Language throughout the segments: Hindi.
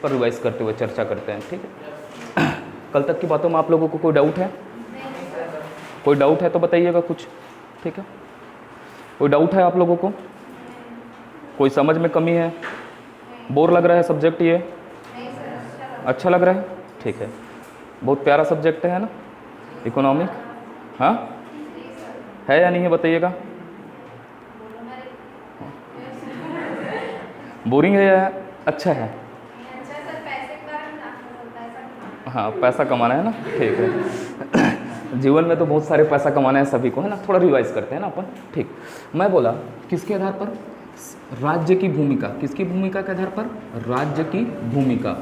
पर रिवाइज करते हुए चर्चा करते हैं, ठीक है। कल तक की बातों में आप लोगों को कोई डाउट है? कोई डाउट है तो बताइएगा कुछ, ठीक है। कोई डाउट है आप लोगों को? कोई समझ में कमी है? बोर लग रहा है सब्जेक्ट ये? अच्छा लग रहा है, ठीक है। बहुत प्यारा सब्जेक्ट है ना इकोनॉमिक, हाँ है या नहीं है बताइएगा। बोरिंग है या अच्छा है? हाँ पैसा कमाना है ना, ठीक है। जीवन में तो बहुत सारे पैसा कमाना है सभी को, है ना। थोड़ा रिवाइज करते हैं ना अपन, ठीक। मैं बोला किसके आधार पर? राज्य की भूमिका। किसकी भूमिका के आधार पर? राज्य की भूमिका।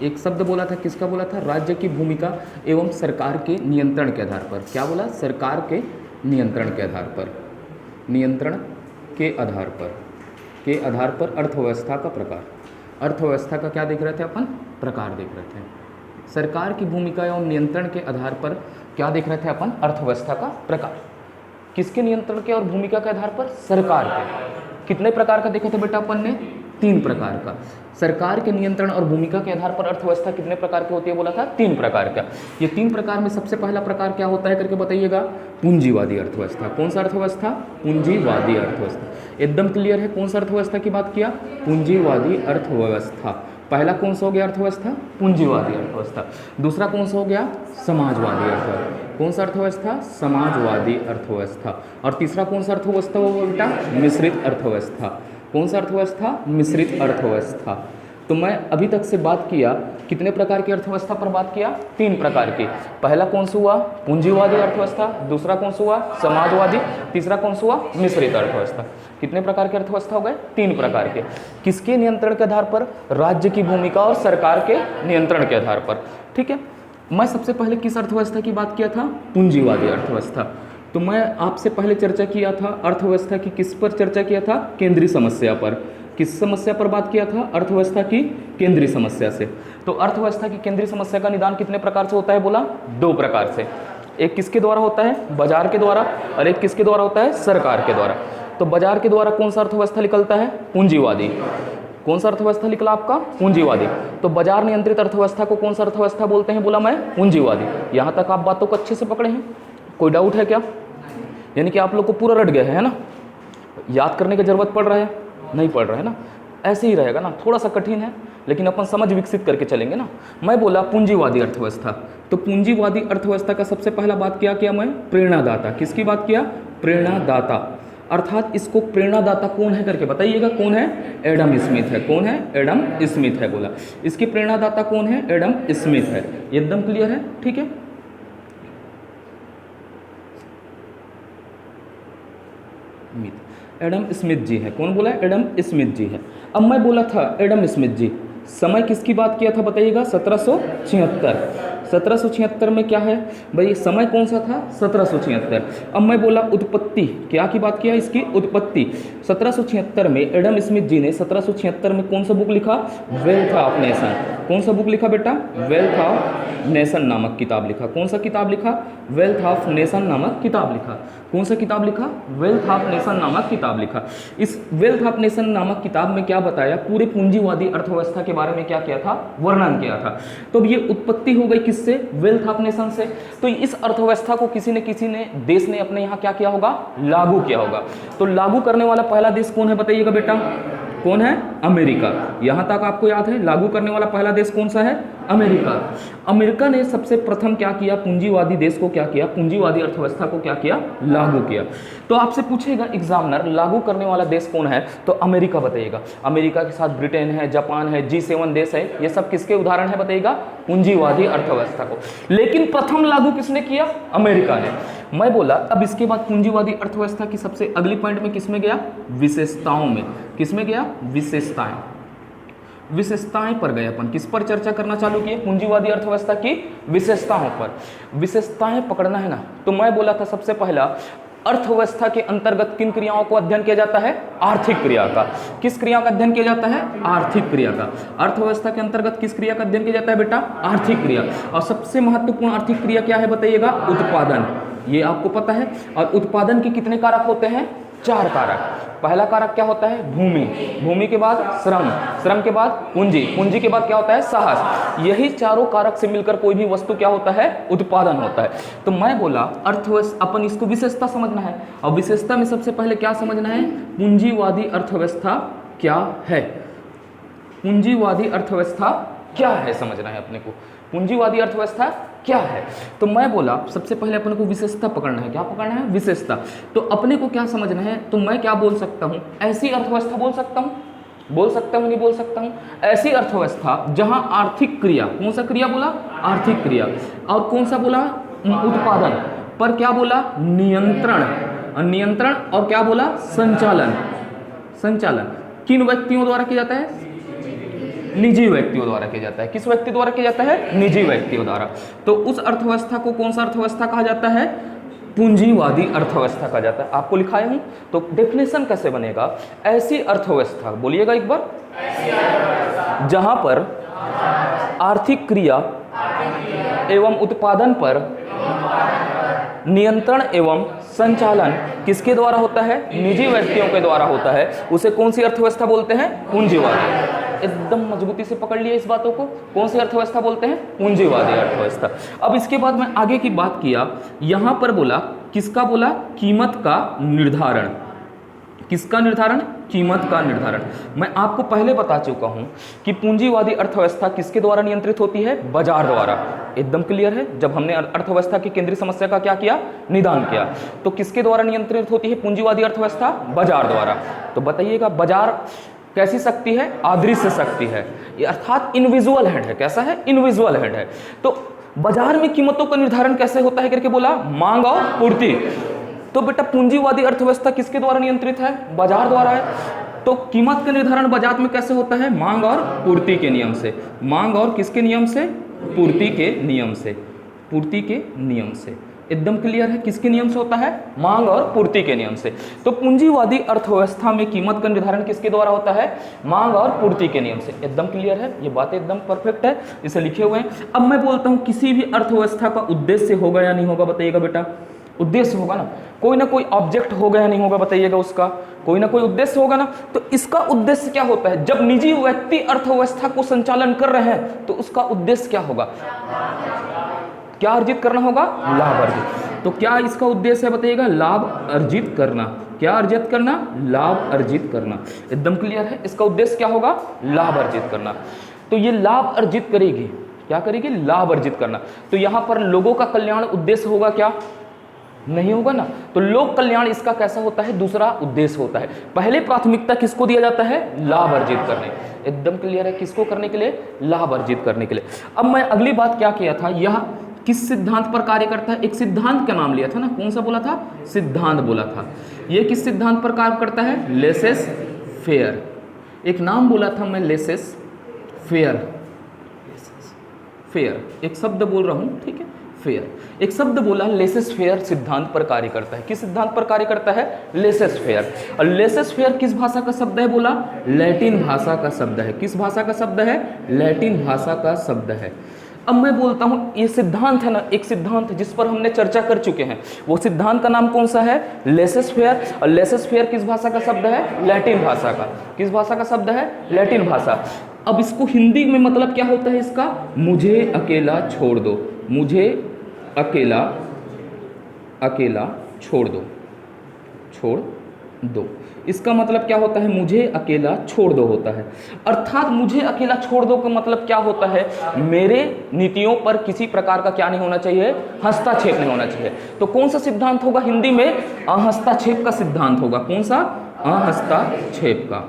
एक शब्द बोला था, किसका बोला था? राज्य की भूमिका एवं सरकार के नियंत्रण के आधार पर। क्या बोला? सरकार के नियंत्रण के आधार पर। नियंत्रण के आधार पर अर्थव्यवस्था का प्रकार। अर्थव्यवस्था का क्या देख रहे थे अपन? प्रकार देख रहे थे। सरकार की भूमिका एवं नियंत्रण के आधार पर क्या देख रहे थे अपन? अर्थव्यवस्था का प्रकार। किसके नियंत्रण के और भूमिका के आधार पर? सरकार के। कितने प्रकार का देखे थे बेटा अपन ने? 3 प्रकार का। सरकार के नियंत्रण और भूमिका के आधार पर अर्थव्यवस्था कितने प्रकार की होती है बोला था? 3 प्रकार का। ये 3 प्रकार में सबसे पहला प्रकार क्या होता है करके बताइएगा? पूंजीवादी अर्थव्यवस्था। कौन सा अर्थव्यवस्था? पूंजीवादी अर्थव्यवस्था। एकदम क्लियर है कौन सा अर्थव्यवस्था की बात किया? पूंजीवादी अर्थव्यवस्था। पहला कौन सा हो गया अर्थव्यवस्था? पूंजीवादी अर्थव्यवस्था। दूसरा कौन सा हो गया? समाजवादी अर्थव्यवस्था। कौन सा अर्थव्यवस्था? समाजवादी अर्थव्यवस्था। और तीसरा कौन सा अर्थव्यवस्था होगा बेटा? मिश्रित अर्थव्यवस्था। कौन सा अर्थव्यवस्था? मिश्रित अर्थव्यवस्था। तो मैं अभी तक से बात किया कितने प्रकार की अर्थव्यवस्था पर बात किया? 3 प्रकार की। पहला कौन सा हुआ? पूंजीवादी अर्थव्यवस्था। दूसरा कौन सा हुआ? समाजवादी। तीसरा कौन सा हुआ? मिश्रित अर्थव्यवस्था। कितने प्रकार की अर्थव्यवस्था हो गए? 3 प्रकार के। किसके नियंत्रण के आधार पर? राज्य की भूमिका और सरकार के नियंत्रण के आधार पर, ठीक है। मैं सबसे पहले किस अर्थव्यवस्था की बात किया था? पूंजीवादी अर्थव्यवस्था। तो मैं आपसे पहले चर्चा किया था अर्थव्यवस्था की, किस पर चर्चा किया था? केंद्रीय समस्या पर। किस समस्या पर बात किया था? अर्थव्यवस्था की केंद्रीय समस्या से। तो अर्थव्यवस्था की केंद्रीय समस्या का निदान कितने प्रकार से होता है बोला? 2 प्रकार से। एक किसके द्वारा होता है? बाजार के द्वारा। और एक किसके द्वारा होता है? सरकार के द्वारा। तो बाजार के द्वारा कौन सा अर्थव्यवस्था निकलता है? पूंजीवादी। कौन सा अर्थव्यवस्था निकला आपका? पूंजीवादी। तो बाजार नियंत्रित अर्थव्यवस्था को कौन सा अर्थव्यवस्था बोलते हैं बोला मैं? पूंजीवादी। यहाँ तक आप बातों को अच्छे से पकड़े हैं? कोई डाउट है क्या? यानी कि आप लोग को पूरा रट गया है ना? याद करने की जरूरत पड़ रहा है? नहीं पड़ रहा है ना? ऐसे ही रहेगा ना, थोड़ा सा कठिन है लेकिन अपन समझ विकसित करके चलेंगे ना। मैं बोला पूंजीवादी अर्थव्यवस्था, तो पूंजीवादी अर्थव्यवस्था का सबसे पहला बात किया मैं? प्रेरणादाता। किसकी बात किया? प्रेरणादाता। अर्थात इसको प्रेरणादाता कौन है करके बताइएगा। कौन है? एडम स्मिथ है। कौन है? एडम स्मिथ है बोला। इसकी प्रेरणादाता कौन है? एडम स्मिथ है। एकदम क्लियर है, ठीक है। एडम स्मिथ जी है। कौन बोला? एडम स्मिथ जी है। अब मैं बोला था एडम स्मिथ जी, समय किसकी बात किया था बताइएगा? 1776। 1776 में क्या है भाई? समय कौन सा था? 1776। अब मैं बोला उत्पत्ति, क्या की बात किया? इसकी उत्पत्ति। 1776 में एडम स्मिथ जी ने 1776 में कौन सा बुक लिखा? Wealth of nation. कौन सा बुक लिखा बेटा? वेल्थ ऑफ नेशन नामक किताब लिखा। कौन सा किताब लिखा? वेल्थ ऑफ नेशन नामक किताब लिखा। कौन सा किताब लिखा? वेल्थ ऑफ नेशन नामक किताब लिखा। इस वेल्थ ऑफ नेशन नामक किताब में क्या बताया? पूरे पूंजीवादी अर्थव्यवस्था के बारे में क्या किया था? वर्णन किया था। तो ये उत्पत्ति हो गई किससे? वेल्थ ऑफ नेशन से। तो इस अर्थव्यवस्था को किसी ने देश ने अपने यहाँ क्या किया होगा? लागू किया होगा। तो लागू करने वाला पहला देश कौन है बताइएगा बेटा? कौन है? अमेरिका। यहां तक आपको याद है? लागू करने वाला पहला देश कौन सा है? अमेरिका। अमेरिका ने सबसे प्रथम क्या किया? पूंजीवादी देश को क्या किया? पूंजीवादी अर्थव्यवस्था को क्या किया? लागू किया। तो आपसे पूछेगा एग्जामिनर लागू करने वाला देश कौन है? तो अमेरिका बताइएगा। अमेरिका के साथ ब्रिटेन है, जापान है, G7 देश है, ये सब किसके उदाहरण है बताइएगा? पूंजीवादी अर्थव्यवस्था को। लेकिन प्रथम लागू किसने किया? अमेरिका ने। मैं बोला अब इसके बाद पूंजीवादी अर्थव्यवस्था की सबसे अगली पॉइंट में किसमें गया? विशेषताओं में। किसमें गया? विशेषताएं। विशेषताएं पर गए अपन। किस पर चर्चा करना चालू किए? पूंजीवादी अर्थव्यवस्था की विशेषताओं पर। विशेषताएं पकड़ना है ना। तो मैं बोला था सबसे पहला अर्थव्यवस्था के अंतर्गत किन क्रियाओं को अध्ययन किया जाता है? आर्थिक क्रिया का। किस क्रिया का अध्ययन किया जाता है? आर्थिक क्रिया का। अर्थव्यवस्था के अंतर्गत किस क्रिया का अध्ययन किया जाता है बेटा? आर्थिक क्रिया। और सबसे महत्वपूर्ण आर्थिक क्रिया क्या है बताइएगा? उत्पादन। ये आपको पता है। और उत्पादन के कितने कारक होते हैं? 4 कारक। पहला कारक क्या होता है? भूमि, भूमि के बाद श्रम, श्रम के बाद पूंजी, पूंजी के बाद क्या होता है? साहस। यही चारों कारक से मिलकर कोई भी वस्तु क्या होता है? उत्पादन होता है। तो मैं बोला अर्थव्यवस्था, अपन इसको विशेषता समझना है, और विशेषता में सबसे पहले क्या समझना है? पूंजीवादी अर्थव्यवस्था क्या है? पूंजीवादी अर्थव्यवस्था क्या है समझना है अपने को। पूंजीवादी अर्थव्यवस्था क्या है? तो मैं बोला सबसे पहले अपने को विशेषता पकड़ना है। क्या पकड़ना है? विशेषता। तो अपने को क्या समझना है? तो मैं क्या बोल सकता हूँ? ऐसी अर्थव्यवस्था बोल सकता हूँ, बोल सकता हूँ, नहीं बोल सकता हूँ? ऐसी अर्थव्यवस्था जहाँ आर्थिक क्रिया, कौन सा क्रिया बोला? आर्थिक क्रिया, और कौन सा बोला? उत्पादन पर क्या बोला? नियंत्रण, नियंत्रण, और क्या बोला? संचालन। संचालन किन व्यक्तियों द्वारा किया जाता है? निजी व्यक्तियों द्वारा किया जाता है। किस व्यक्ति द्वारा किया जाता है? निजी व्यक्तियों द्वारा। तो उस अर्थव्यवस्था को कौन सा अर्थव्यवस्था कहा जाता है? पूंजीवादी अर्थव्यवस्था कहा जाता है। आपको लिखाया हूं, तो डेफिनेशन कैसे बनेगा? ऐसी अर्थव्यवस्था, बोलिएगा एक बार, जहां पर आर्थिक क्रिया एवं उत्पादन पर नियंत्रण एवं संचालन किसके द्वारा होता है? निजी व्यक्तियों के द्वारा होता है। उसे कौन सी अर्थव्यवस्था बोलते हैं? पूंजीवादी। एकदम मजबूती से पकड़ लिए इस बातों को। कौन सी अर्थव्यवस्था बोलते हैं? पूंजीवादी अर्थव्यवस्था। अब इसके बाद मैं आगे की बात किया, यहां पर बोला किसका? बोला कीमत का निर्धारण। किसका निर्धारण? कीमत का निर्धारण। मैं आपको पहले बता चुका हूं कि पूंजीवादी अर्थव्यवस्था किसके द्वारा नियंत्रित होती है? बाजार द्वारा। एकदम क्लियर है। जब हमने अर्थव्यवस्था की केंद्रीय समस्या का क्या किया? निदान किया। तो किसके द्वारा नियंत्रित होती है पूंजीवादी अर्थव्यवस्था? बाजार द्वारा। तो बताइएगा, बाजार कैसी शक्ति है? अदृश्य शक्ति है, अर्थात इनविजुअल हेड है। कैसा है? इनविजुअल हेड है। तो बाजार में कीमतों का निर्धारण कैसे होता है करके बोला? मांग और पूर्ति। तो बेटा पूंजीवादी अर्थव्यवस्था किसके द्वारा नियंत्रित है? बाजार द्वारा है। तो कीमत का निर्धारण बाजार में कैसे होता है? मांग और पूर्ति के नियम से। मांग और किसके नियम से? पूर्ति के नियम से। पूर्ति के नियम से। एकदम क्लियर है? किसके नियम से होता है? मांग और पूर्ति के नियम से। तो पूंजीवादी अर्थव्यवस्था में कीमत का निर्धारण किसके द्वारा होता है? मांग और पूर्ति के नियम से। एकदम क्लियर है? ये बातें एकदम परफेक्ट है, इसे लिखे हुए हैं। अब मैं बोलता हूं किसी भी अर्थव्यवस्था का उद्देश्य होगा या नहीं होगा? बताइएगा बेटा। उद्देश्य होगा ना, कोई ना कोई ऑब्जेक्ट होगा या नहीं होगा? बताइएगा। उसका कोई ना कोई उद्देश्य होगा ना। तो इसका उद्देश्य क्या होता है? जब निजी व्यक्ति अर्थव्यवस्था को संचालन कर रहे हैं तो उसका उद्देश्य क्या होगा? क्या अर्जित करना होगा? लाभ अर्जित। तो क्या इसका उद्देश्य है? बताइएगा। लाभ अर्जित करना। क्या अर्जित करना? लाभ अर्जित करना। एकदम क्लियर है? इसका उद्देश्य क्या होगा? लाभ अर्जित करना। तो ये लाभ अर्जित करेगी। क्या करेगी? लाभ अर्जित करना। तो यहां पर लोगों का कल्याण उद्देश्य होगा क्या? नहीं होगा ना। तो लोक कल्याण इसका कैसा होता है? दूसरा उद्देश्य होता है। पहले प्राथमिकता किसको दिया जाता है? लाभ अर्जित करने। एकदम क्लियर है? किसको करने के लिए? लाभ अर्जित करने के लिए। अब मैं अगली बात क्या किया था? यह किस सिद्धांत पर कार्य करता है? एक सिद्धांत का नाम लिया था ना। कौन सा बोला था? सिद्धांत बोला था। यह किस सिद्धांत पर कार्य करता है? Laces fair. एक नाम बोला था मैं, लेसेस फेयर। फेयर एक शब्द बोल रहा हूं, ठीक है? फेयर एक शब्द बोला। लेसेस फेयर सिद्धांत पर कार्य करता है। किस सिद्धांत पर कार्य करता है? Laces fair. और लेसेस फेयर किस भाषा का शब्द है? बोला लैटिन भाषा का शब्द है। किस भाषा का शब्द है? लैटिन भाषा का शब्द है। अब मैं बोलता हूं ये सिद्धांत है ना, एक सिद्धांत जिस पर हमने चर्चा कर चुके हैं। वो सिद्धांत का नाम कौन सा है? Laces fair. और लेसेस फेयर किस भाषा का शब्द है? लैटिन भाषा का। किस भाषा का शब्द है? लैटिन भाषा। अब इसको हिंदी में मतलब क्या होता है इसका? मुझे अकेला छोड़ दो। मुझे अकेला छोड़ दो। छोड़ दो इसका मतलब क्या होता है? मुझे अकेला छोड़ दो होता है। अर्थात मुझे अकेला छोड़ दो का मतलब क्या होता है? मेरे नीतियों पर किसी प्रकार का क्या नहीं होना चाहिए? हस्तक्षेप नहीं होना चाहिए। तो कौन सा सिद्धांत होगा हिंदी में? अहस्तक्षेप का सिद्धांत होगा। कौन सा? अहस्तक्षेप का।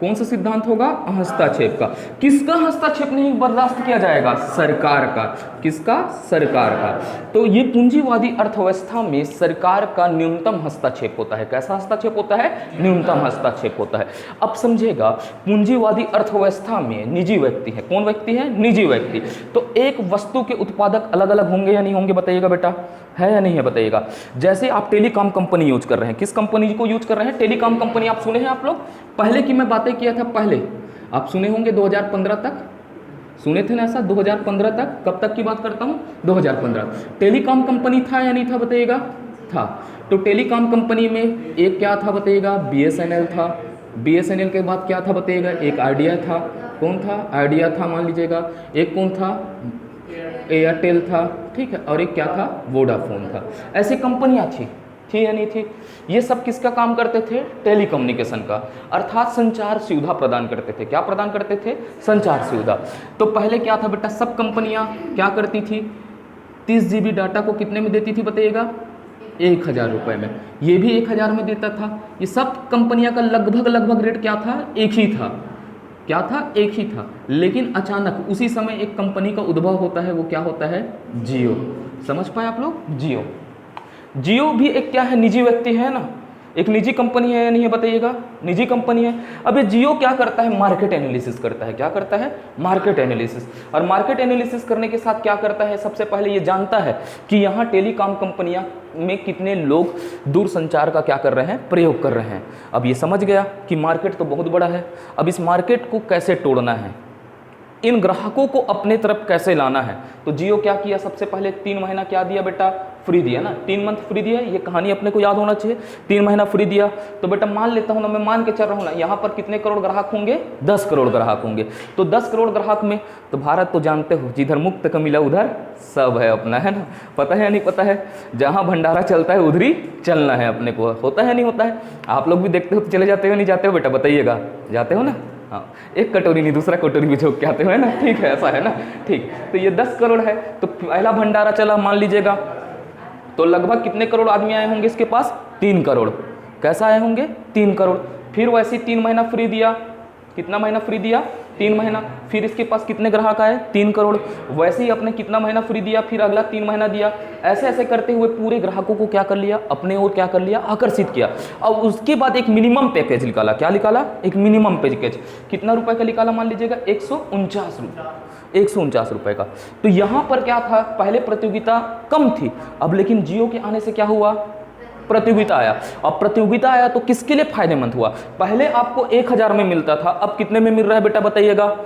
कौन सा सिद्धांत होगा? हस्तक्षेप का। किसका हस्तक्षेप नहीं बर्दाश्त किया जाएगा? सरकार का। किसका? सरकार का। तो ये पूंजीवादी अर्थव्यवस्था में सरकार का न्यूनतम हस्तक्षेप होता है। कैसा हस्तक्षेप होता है? न्यूनतम हस्तक्षेप होता है। अब समझेगा, पूंजीवादी अर्थव्यवस्था में निजी व्यक्ति है। कौन व्यक्ति है? निजी व्यक्ति। तो एक वस्तु के उत्पादक अलग अलग होंगे या नहीं होंगे? बताइएगा बेटा, है या नहीं है? बताइएगा। जैसे आप टेलीकॉम कंपनी यूज कर रहे हैं, किस कंपनी को यूज कर रहे हैं? Telecom company. आप सुने हैं आप लोग? पहले की मैं बातें किया था, पहले आप सुने होंगे 2015 तक सुने थे ना ऐसा? 2015 तक। कब तक की बात करता हूं? 2015। टेलीकॉम कंपनी था या नहीं था? बताइएगा। था। तो टेलीकॉम कंपनी में एक क्या था बताइएगा, BSNL था। BSNL के बाद क्या था बताइएगा, एक आइडिया था। कौन था? आइडिया था मान लीजिएगा। एक कौन था? एयरटेल था, ठीक है। और एक क्या था? वोडाफोन था। ऐसी कंपनियां थी या नहीं थी? ये सब किसका काम करते थे? टेलीकम्युनिकेशन का, अर्थात संचार सुविधा प्रदान करते थे। क्या प्रदान करते थे? संचार सुविधा। तो पहले क्या था बेटा, सब कंपनियां क्या करती थी? 30 GB डाटा को कितने में देती थी बताइएगा? 1000 रुपये में। ये भी 1000 में देता था। ये सब कंपनियां का लगभग रेट क्या था? एक ही था। क्या था? एक ही था। लेकिन अचानक उसी समय एक कंपनी का उद्भव होता है। वो क्या होता है? जियो। समझ पाए आप लोग? जियो। जियो भी एक क्या है? निजी व्यक्ति है ना, एक निजी कंपनी है या नहीं है बताइएगा? निजी कंपनी है। अब ये जियो क्या करता है? मार्केट एनालिसिस करता है। क्या करता है? Market analysis. और मार्केट एनालिसिस करने के साथ क्या करता है? सबसे पहले ये जानता है कि यहाँ टेलीकॉम कंपनियां में कितने लोग दूरसंचार का क्या कर रहे हैं? प्रयोग कर रहे हैं। अब ये समझ गया कि मार्केट तो बहुत बड़ा है। अब इस मार्केट को कैसे तोड़ना है, इन ग्राहकों को अपने तरफ कैसे लाना है। तो जियो क्या किया? सबसे पहले 3 महीना क्या दिया बेटा? फ्री दिया ना, 3 मंथ फ्री दिया। ये कहानी अपने को याद होना चाहिए। 3 महीना फ्री दिया। तो बेटा मान लेता हूँ ना, मैं मान के चल रहा हूँ ना, यहाँ पर कितने करोड़ ग्राहक होंगे? 10 करोड़ ग्राहक होंगे। तो 10 करोड़ ग्राहक में तो भारत तो जानते हो, जिधर मुक्त कमीला उधर सब है अपना, है ना? पता है या नहीं पता है? जहाँ भंडारा चलता है उधर ही चलना है अपने को। होता है नहीं होता है? आप लोग भी देखते हो तो चले जाते हो नहीं जाते हो बेटा? बताइएगा, जाते हो ना? हाँ, एक कटोरी नहीं दूसरा कटोरी भी झोंक के आते हो, है ना? ठीक है, ऐसा है ना? ठीक। तो ये 10 करोड़ है। तो पहला भंडारा चला मान लीजिएगा, तो लगभग कितने करोड़ आदमी आए होंगे इसके पास? 3 करोड़। कैसा आए होंगे? 3 करोड़। फिर वैसे ही 3 महीना फ्री दिया। कितना महीना फ्री दिया? 3 महीना। फिर इसके पास कितने ग्राहक आए? 3 करोड़। वैसे ही अपने कितना महीना फ्री दिया? फिर अगला 3 महीना दिया। ऐसे ऐसे करते हुए पूरे ग्राहकों को क्या कर लिया? अपने ओर क्या कर लिया? आकर्षित किया। और उसके बाद एक मिनिमम पैकेज निकाला। क्या निकाला? एक मिनिमम पैकेज। कितना रुपए का निकाला मान लीजिएगा? 149 रुपये। 149 रुपये का। तो यहाँ पर क्या था? पहले प्रतियोगिता कम थी, अब लेकिन जियो के आने से क्या हुआ? प्रतियोगिता आया। अब प्रतियोगिता आया तो किसके लिए फायदेमंद हुआ? पहले आपको 1000 में मिलता था, अब कितने में मिल रहा है बेटा बताइएगा?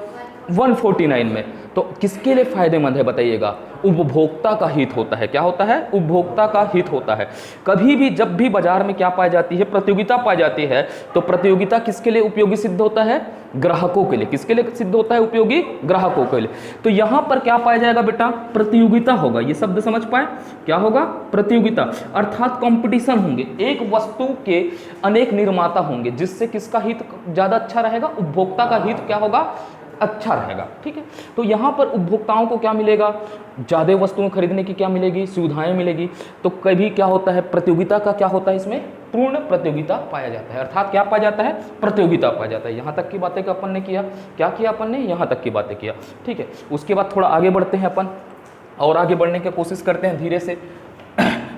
149 में। तो किसके लिए फायदेमंद है बताइएगा? उपभोक्ता का हित होता है। क्या होता है? उपभोक्ता का हित होता है। कभी भी जब भी बाजार में क्या पाई जाती है? प्रतियोगिता पाई जाती है। तो प्रतियोगिता किसके लिए उपयोगी सिद्ध होता है? ग्राहकों के लिए। किसके लिए सिद्ध होता है उपयोगी? ग्राहकों के लिए। तो यहां पर क्या पाया जाएगा बेटा? प्रतियोगिता होगा। ये शब्द समझ पाए? क्या होगा? प्रतियोगिता, अर्थात कंपटीशन होंगे। एक वस्तु के अनेक निर्माता होंगे, जिससे किसका हित ज्यादा अच्छा रहेगा? उपभोक्ता का हित क्या होगा? अच्छा रहेगा। ठीक है। तो यहाँ पर उपभोक्ताओं को क्या मिलेगा? ज़्यादा वस्तुएं खरीदने की क्या मिलेगी? सुविधाएं मिलेगी। तो कभी क्या होता है? प्रतियोगिता का क्या होता है? इसमें पूर्ण प्रतियोगिता पाया जाता है। अर्थात क्या पाया जाता है? प्रतियोगिता पाया जाता है। यहाँ तक की बातें अपन ने किया। क्या किया अपन ने? यहाँ तक की बातें किया। ठीक है। उसके बाद थोड़ा आगे बढ़ते हैं अपन, और आगे बढ़ने की कोशिश करते हैं धीरे से।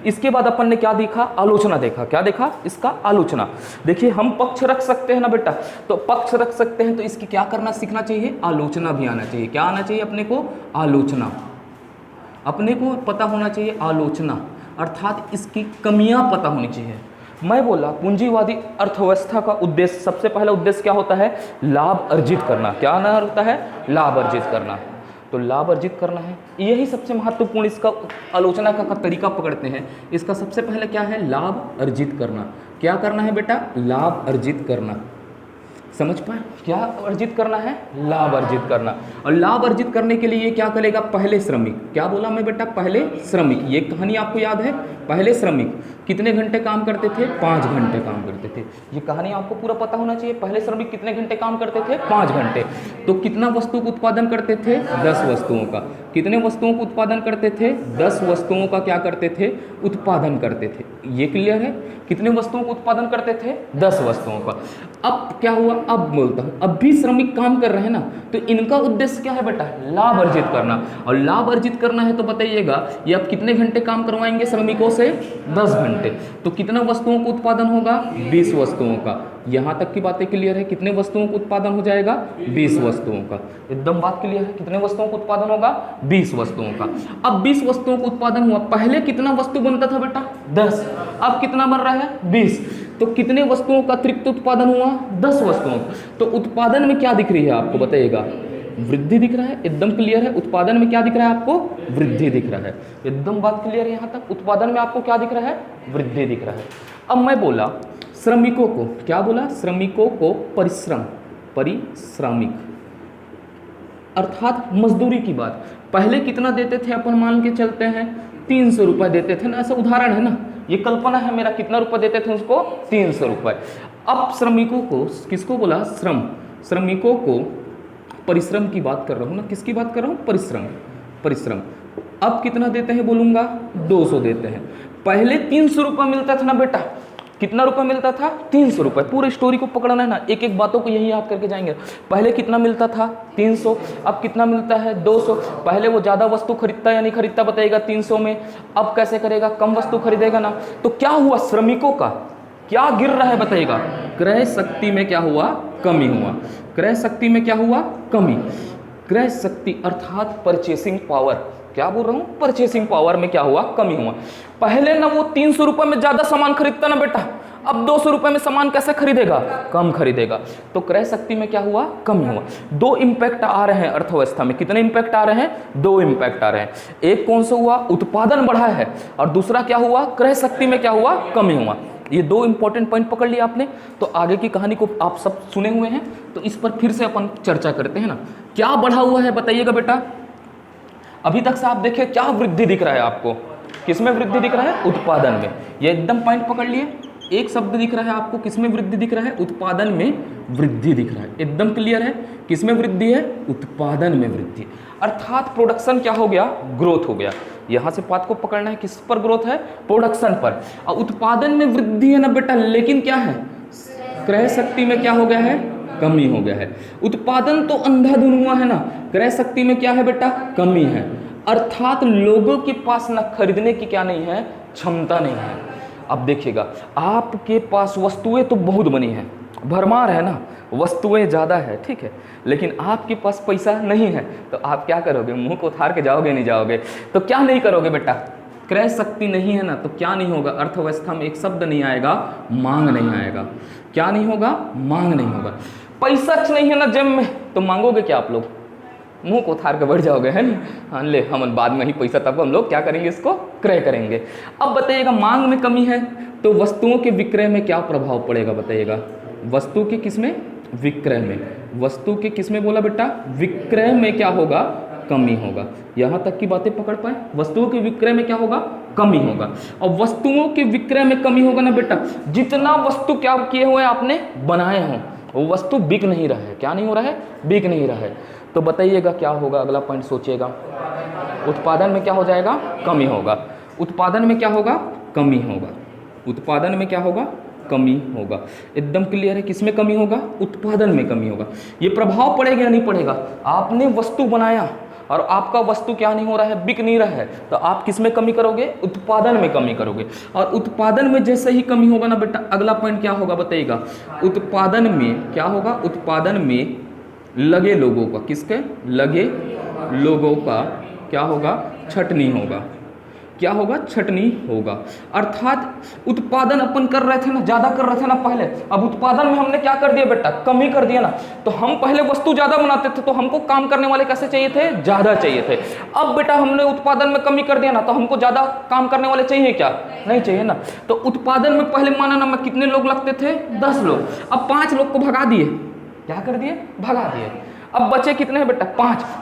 इसके बाद अपन ने क्या देखा? आलोचना देखा। क्या देखा? इसका आलोचना। देखिए, हम पक्ष रख सकते हैं ना बेटा, तो पक्ष रख सकते हैं तो इसकी क्या करना सीखना चाहिए? आलोचना भी आना चाहिए। क्या आना चाहिए अपने को? आलोचना। अपने को पता होना चाहिए आलोचना, अर्थात इसकी कमियां पता होनी चाहिए। मैं बोला पूंजीवादी अर्थव्यवस्था का उद्देश्य, सबसे पहला उद्देश्य क्या होता है? लाभ अर्जित करना। क्या ना होता है? लाभ अर्जित करना। तो लाभ अर्जित करना है, यही सबसे महत्वपूर्ण इसका आलोचना का तरीका पकड़ते हैं। इसका सबसे पहले क्या है? लाभ अर्जित करना। क्या करना है बेटा? लाभ अर्जित करना। समझ पाए? क्या अर्जित करना है? लाभ अर्जित करना। और लाभ अर्जित करने के लिए क्या करेगा? पहले श्रमिक। क्या बोला मैं बेटा? पहले श्रमिक। ये कहानी आपको याद है? पहले श्रमिक कितने घंटे काम करते थे? 5 घंटे काम करते थे। ये कहानी आपको पूरा पता होना चाहिए। पहले श्रमिक कितने घंटे काम करते थे? 5 घंटे। तो कितना वस्तु का उत्पादन करते थे? 10 वस्तुओं का। कितने वस्तुओं का उत्पादन करते थे? 10 वस्तुओं का क्या करते थे? उत्पादन करते थे। ये क्लियर है? कितने वस्तुओं का उत्पादन करते थे? 10 वस्तुओं का। अब क्या हुआ? अब बोलता हूँ, अब भी श्रमिक काम कर रहे हैं ना, तो इनका उद्देश्य क्या है बेटा? लाभ अर्जित करना। और लाभ अर्जित करना है तो बताइएगा, ये अब कितने घंटे काम करवाएंगे श्रमिकों से? 10 घंटे। तो कितना वस्तुओं का उत्पादन होगा? 20 वस्तुओं का। यहाँ तक की बातें क्लियर है? कितने वस्तुओं का उत्पादन हो जाएगा? 20 वस्तुओं का। एकदम बात क्लियर है? कितने वस्तुओं का उत्पादन होगा? 20 वस्तुओं का। अब 20 वस्तुओं का उत्पादन हुआ। पहले कितना वस्तु बनता था बेटा? 10। अब कितना बन रहा है? 20। तो कितने वस्तुओं का अतिरिक्त उत्पादन हुआ? 10 वस्तुओं। तो उत्पादन में क्या दिख रही है आपको बताइएगा? वृद्धि दिख रहा है, एकदम क्लियर है। उत्पादन में क्या दिख रहा है आपको? वृद्धि दिख रहा है। एकदम बात क्लियर है यहाँ तक। उत्पादन में आपको क्या दिख रहा है? वृद्धि दिख रहा है। अब मैं बोला श्रमिकों को, क्या बोला? श्रमिकों को परिश्रमिक अर्थात मजदूरी की बात। पहले कितना देते थे अपन मान के चलते हैं, 300 रुपये देते थे ना, ऐसा उदाहरण है ना, ये कल्पना है मेरा। कितना रुपये देते थे उसको? 300 रुपये। अब श्रमिकों को, किसको बोला? श्रमिकों को परिश्रम की बात कर रहा हूँ ना, किसकी बात कर रहा हूँ? परिश्रम। अब कितना देते हैं बोलूँगा? 200 देते हैं। पहले 300 रुपये मिलता था ना बेटा, कितना रुपये मिलता था? 300 रुपये। पूरे स्टोरी को पकड़ना है ना, एक एक बातों को यही याद करके जाएंगे। पहले कितना मिलता था? 300। अब कितना मिलता है? 200। पहले वो ज़्यादा वस्तु खरीदता या नहीं खरीदता बताइएगा 300 में। अब कैसे करेगा? कम वस्तु खरीदेगा ना। तो क्या हुआ? श्रमिकों का क्या गिर रहा है बताइएगा? क्रय शक्ति में क्या हुआ? कमी हुआ। क्रय शक्ति में क्या हुआ? कमी। क्रय शक्ति अर्थात परचेसिंग पावर, क्या बोल रहा हूँ? परचेसिंग पावर में क्या हुआ? कमी हुआ। पहले ना वो 300 रुपये में ज़्यादा सामान खरीदता ना बेटा, अब 200 रुपये में सामान कैसे खरीदेगा? कम खरीदेगा। तो क्रय शक्ति में क्या हुआ? कमी हुआ। दो इम्पैक्ट आ रहे हैं अर्थव्यवस्था में। कितने इम्पैक्ट आ रहे हैं? 2 इम्पैक्ट आ रहे हैं। एक कौन सा हुआ? उत्पादन बढ़ा है, और दूसरा क्या हुआ? क्रय शक्ति में क्या हुआ? कमी हुआ। ये 2 इंपॉर्टेंट पॉइंट पकड़ लिया आपने। तो आगे की कहानी को आप सब सुने हुए हैं, तो इस पर फिर से अपन चर्चा करते हैं ना। क्या बढ़ा हुआ है बताइएगा बेटा? अभी तक से आप देखिए क्या वृद्धि दिख रहा है आपको? किसमें वृद्धि दिख रहा है? उत्पादन में। ये एकदम पॉइंट पकड़ लिए। एक शब्द दिख रहा है आपको, किसमें वृद्धि दिख रहा है? उत्पादन में वृद्धि दिख रहा है। एकदम क्लियर है। किसमें वृद्धि है? उत्पादन में वृद्धि। अर्थात प्रोडक्शन क्या हो गया? ग्रोथ हो गया। यहां से बात को पकड़ना है, किस पर ग्रोथ है? प्रोडक्शन पर। और उत्पादन में वृद्धि है ना बेटा, लेकिन क्या है? क्रय शक्ति में क्या हो गया है? कमी हो गया है। उत्पादन तो अंधाधुन हुआ है ना, क्रय शक्ति में क्या है बेटा? कमी है। अर्थात लोगों के पास ना खरीदने की क्या नहीं है? क्षमता नहीं है। अब देखिएगा, आपके पास वस्तुएं तो बहुत बनी है, भरमार है ना, वस्तुएं ज़्यादा है, ठीक है, लेकिन आपके पास पैसा नहीं है। तो आप क्या करोगे? मुंह को उठार के जाओगे? नहीं जाओगे। तो क्या नहीं करोगे बेटा? क्रय शक्ति नहीं है ना, तो क्या नहीं होगा? अर्थव्यवस्था में एक शब्द नहीं आएगा, मांग नहीं आएगा। क्या नहीं होगा? मांग नहीं होगा। पैसा नहीं है ना जेब में, तो मांगोगे क्या आप लोग? मुंह को उठार के बैठ जाओगे, है ना? हाँ ले, हम बाद में ही पैसा, तब हम लोग क्या करेंगे? इसको क्रय करेंगे। अब बताइएगा, मांग में कमी है तो वस्तुओं के विक्रय में क्या प्रभाव पड़ेगा बताइएगा? वस्तु के किसमें? विक्रय में। वस्तु के किसमें बोला बेटा? विक्रय में क्या होगा? कमी होगा। यहाँ तक की बातें पकड़ पाए? वस्तुओं के विक्रय में क्या होगा? कमी होगा। और वस्तुओं के विक्रय में कमी होगा ना बेटा, जितना वस्तु क्या किए हुए आपने बनाए हों, वो वस्तु बिक नहीं रहा है। क्या नहीं हो रहा है? बिक नहीं रहा है। तो बताइएगा क्या होगा? अगला पॉइंट सोचिएगा। उत्पादन में क्या हो जाएगा? कमी होगा। उत्पादन में क्या होगा? कमी होगा। उत्पादन में क्या होगा? कमी होगा। एकदम क्लियर है। किसमें कमी होगा? उत्पादन में कमी होगा। ये प्रभाव पड़ेगा या नहीं पड़ेगा? आपने वस्तु बनाया और आपका वस्तु क्या नहीं हो रहा है? बिक नहीं रहा है, तो आप किस में कमी करोगे? उत्पादन में कमी करोगे। और उत्पादन में जैसे ही कमी होगा ना बेटा, अगला पॉइंट क्या होगा बताइएगा? उत्पादन में क्या होगा? उत्पादन में लगे लोगों का, किसके? लगे लोगों का क्या होगा? छटनी होगा। क्या होगा? छटनी होगा। अर्थात उत्पादन अपन कर रहे थे ना, ज़्यादा कर रहे थे ना पहले, अब उत्पादन में हमने क्या कर दिया बेटा? कमी कर दिया ना। तो हम पहले वस्तु ज़्यादा बनाते थे, तो हमको काम करने वाले कैसे चाहिए थे? ज़्यादा चाहिए थे। अब बेटा हमने उत्पादन में कमी कर दिया ना, तो हमको ज़्यादा काम करने वाले चाहिए क्या? नहीं चाहिए ना। तो उत्पादन में पहले माना ना, मैं कितने लोग लगते थे? 10 लोग। अब 5 लोग को भगा दिए। क्या कर दिए? भगा दिए। अब बचे कितने हैं बेटा?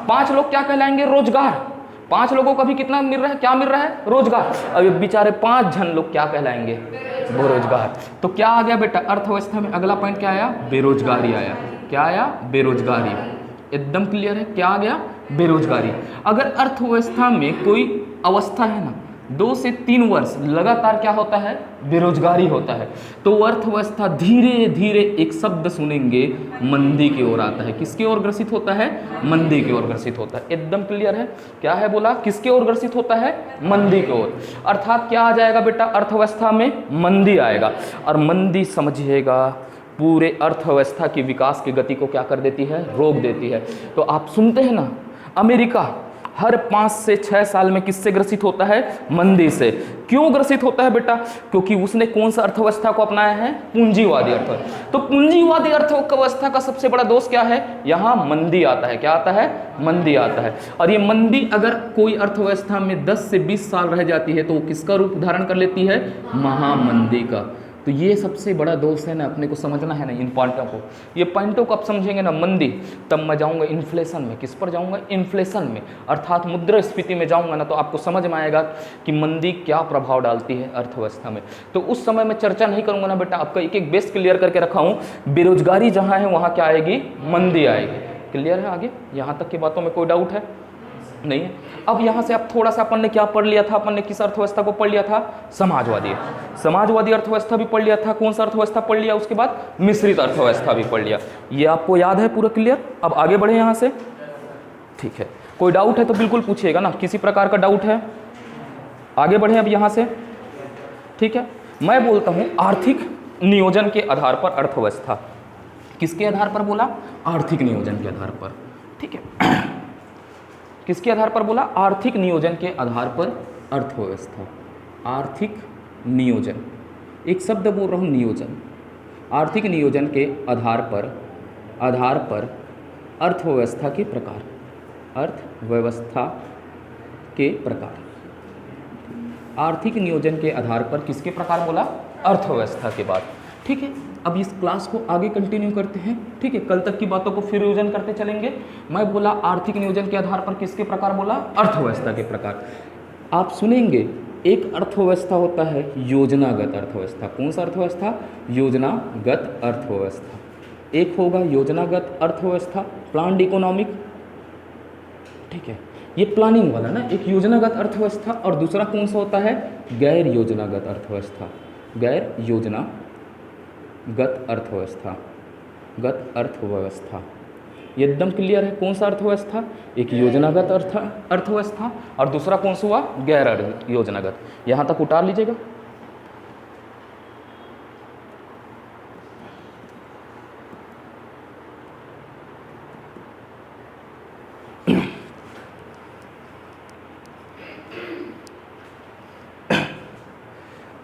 5 लोग क्या कहलाएंगे? रोजगार। 5 लोगों का भी कितना मिल रहा है? क्या मिल रहा है? रोजगार। अब ये बेचारे 5 जन लोग क्या कहलाएंगे? बेरोजगार। तो क्या आ गया बेटा अर्थव्यवस्था में? अगला पॉइंट क्या आया? बेरोजगारी आया। क्या आया? बेरोजगारी। एकदम क्लियर है। क्या आ गया? बेरोजगारी। अगर अर्थव्यवस्था में कोई अवस्था है ना, 2 से 3 वर्ष लगातार क्या होता है? बेरोजगारी होता है, तो अर्थव्यवस्था धीरे धीरे एक शब्द सुनेंगे, मंदी की ओर आता है। किसकी ओर ग्रसित होता है? मंदी की ओर ग्रसित होता है। एकदम क्लियर है। क्या है बोला? किसकी ओर ग्रसित होता है? मंदी की ओर। अर्थात क्या आ जाएगा बेटा? अर्थव्यवस्था में मंदी आएगा। और मंदी समझिएगा पूरे अर्थव्यवस्था की विकास की गति को क्या कर देती है? रोक देती है। तो आप सुनते हैं ना, हर 5 से 6 साल में किससे ग्रसित होता है? मंदी से। क्यों ग्रसित होता है बेटा? क्योंकि उसने कौन सा अर्थव्यवस्था को अपनाया है? पूंजीवादी अर्थव्यवस्था। तो पूंजीवादी अर्थव्यवस्था का सबसे बड़ा दोष क्या है? यहाँ मंदी आता है। क्या आता है? मंदी आता है। और ये मंदी अगर कोई अर्थव्यवस्था में 10 से 20 साल रह जाती है तो वो किसका रूप धारण कर लेती है? महामंदी का। तो ये सबसे बड़ा दोष है ना, अपने को समझना है ना इन पॉइंटों को। ये पॉइंटों को आप समझेंगे ना, मंदी, तब मैं जाऊंगा इन्फ्लेशन में। किस पर जाऊंगा? इन्फ्लेशन में, अर्थात मुद्रास्फीति में जाऊंगा ना, तो आपको समझ में आएगा कि मंदी क्या प्रभाव डालती है अर्थव्यवस्था में। तो उस समय मैं चर्चा नहीं करूंगा ना बेटा, आपका एक एक बेस क्लियर करके रखा हूँ। बेरोजगारी जहाँ है वहाँ क्या आएगी? मंदी आएगी। क्लियर है? आगे यहाँ तक की बातों में कोई डाउट है? नहीं है। अब यहाँ से आप थोड़ा सा अपन ने क्या पढ़ लिया था? अपन ने किस अर्थव्यवस्था को पढ़ लिया था? समाजवादी। समाजवादी अर्थव्यवस्था भी पढ़ लिया था। कौन सा अर्थव्यवस्था पढ़ लिया? उसके बाद मिश्रित अर्थव्यवस्था भी पढ़ लिया। ये आपको याद है पूरा क्लियर? अब आगे बढ़े यहाँ से। ठीक है, कोई डाउट है तो बिल्कुल पूछिएगा ना, किसी प्रकार का डाउट है? आगे बढ़े अब यहाँ से। ठीक है, मैं बोलता हूँ आर्थिक नियोजन के आधार पर अर्थव्यवस्था। किसके आधार पर बोला? आर्थिक नियोजन के आधार पर। ठीक है, किसके आधार पर बोला? आर्थिक नियोजन के आधार पर अर्थव्यवस्था। आर्थिक नियोजन, एक शब्द बोल रहा हूँ, नियोजन। आर्थिक नियोजन के आधार पर अर्थव्यवस्था के प्रकार। अर्थव्यवस्था के प्रकार। आर्थिक नियोजन के आधार पर किसके प्रकार बोला? अर्थव्यवस्था के बाद। ठीक है, अब इस क्लास को आगे कंटिन्यू करते हैं। ठीक है, कल तक की बातों को फिर रिवीजन करते चलेंगे। मैं बोला आर्थिक नियोजन के आधार पर किसके प्रकार बोला? अर्थव्यवस्था के प्रकार। आप सुनेंगे एक अर्थव्यवस्था होता है योजनागत अर्थव्यवस्था। कौन सा अर्थव्यवस्था? योजनागत अर्थव्यवस्था। एक होगा योजनागत अर्थव्यवस्था, प्लान्ड इकोनॉमिक। ठीक है, ये प्लानिंग वाला ना, एक योजनागत अर्थव्यवस्था। और दूसरा कौन सा होता है? गैर योजनागत अर्थव्यवस्था। गैर योजना गत अर्थव्यवस्था। गत अर्थव्यवस्था ये एकदम क्लियर है। कौन सा अर्थव्यवस्था? एक योजनागत अर्थव्यवस्था और दूसरा कौन सा हुआ? गैर योजनागत। यहाँ तक उतार लीजिएगा।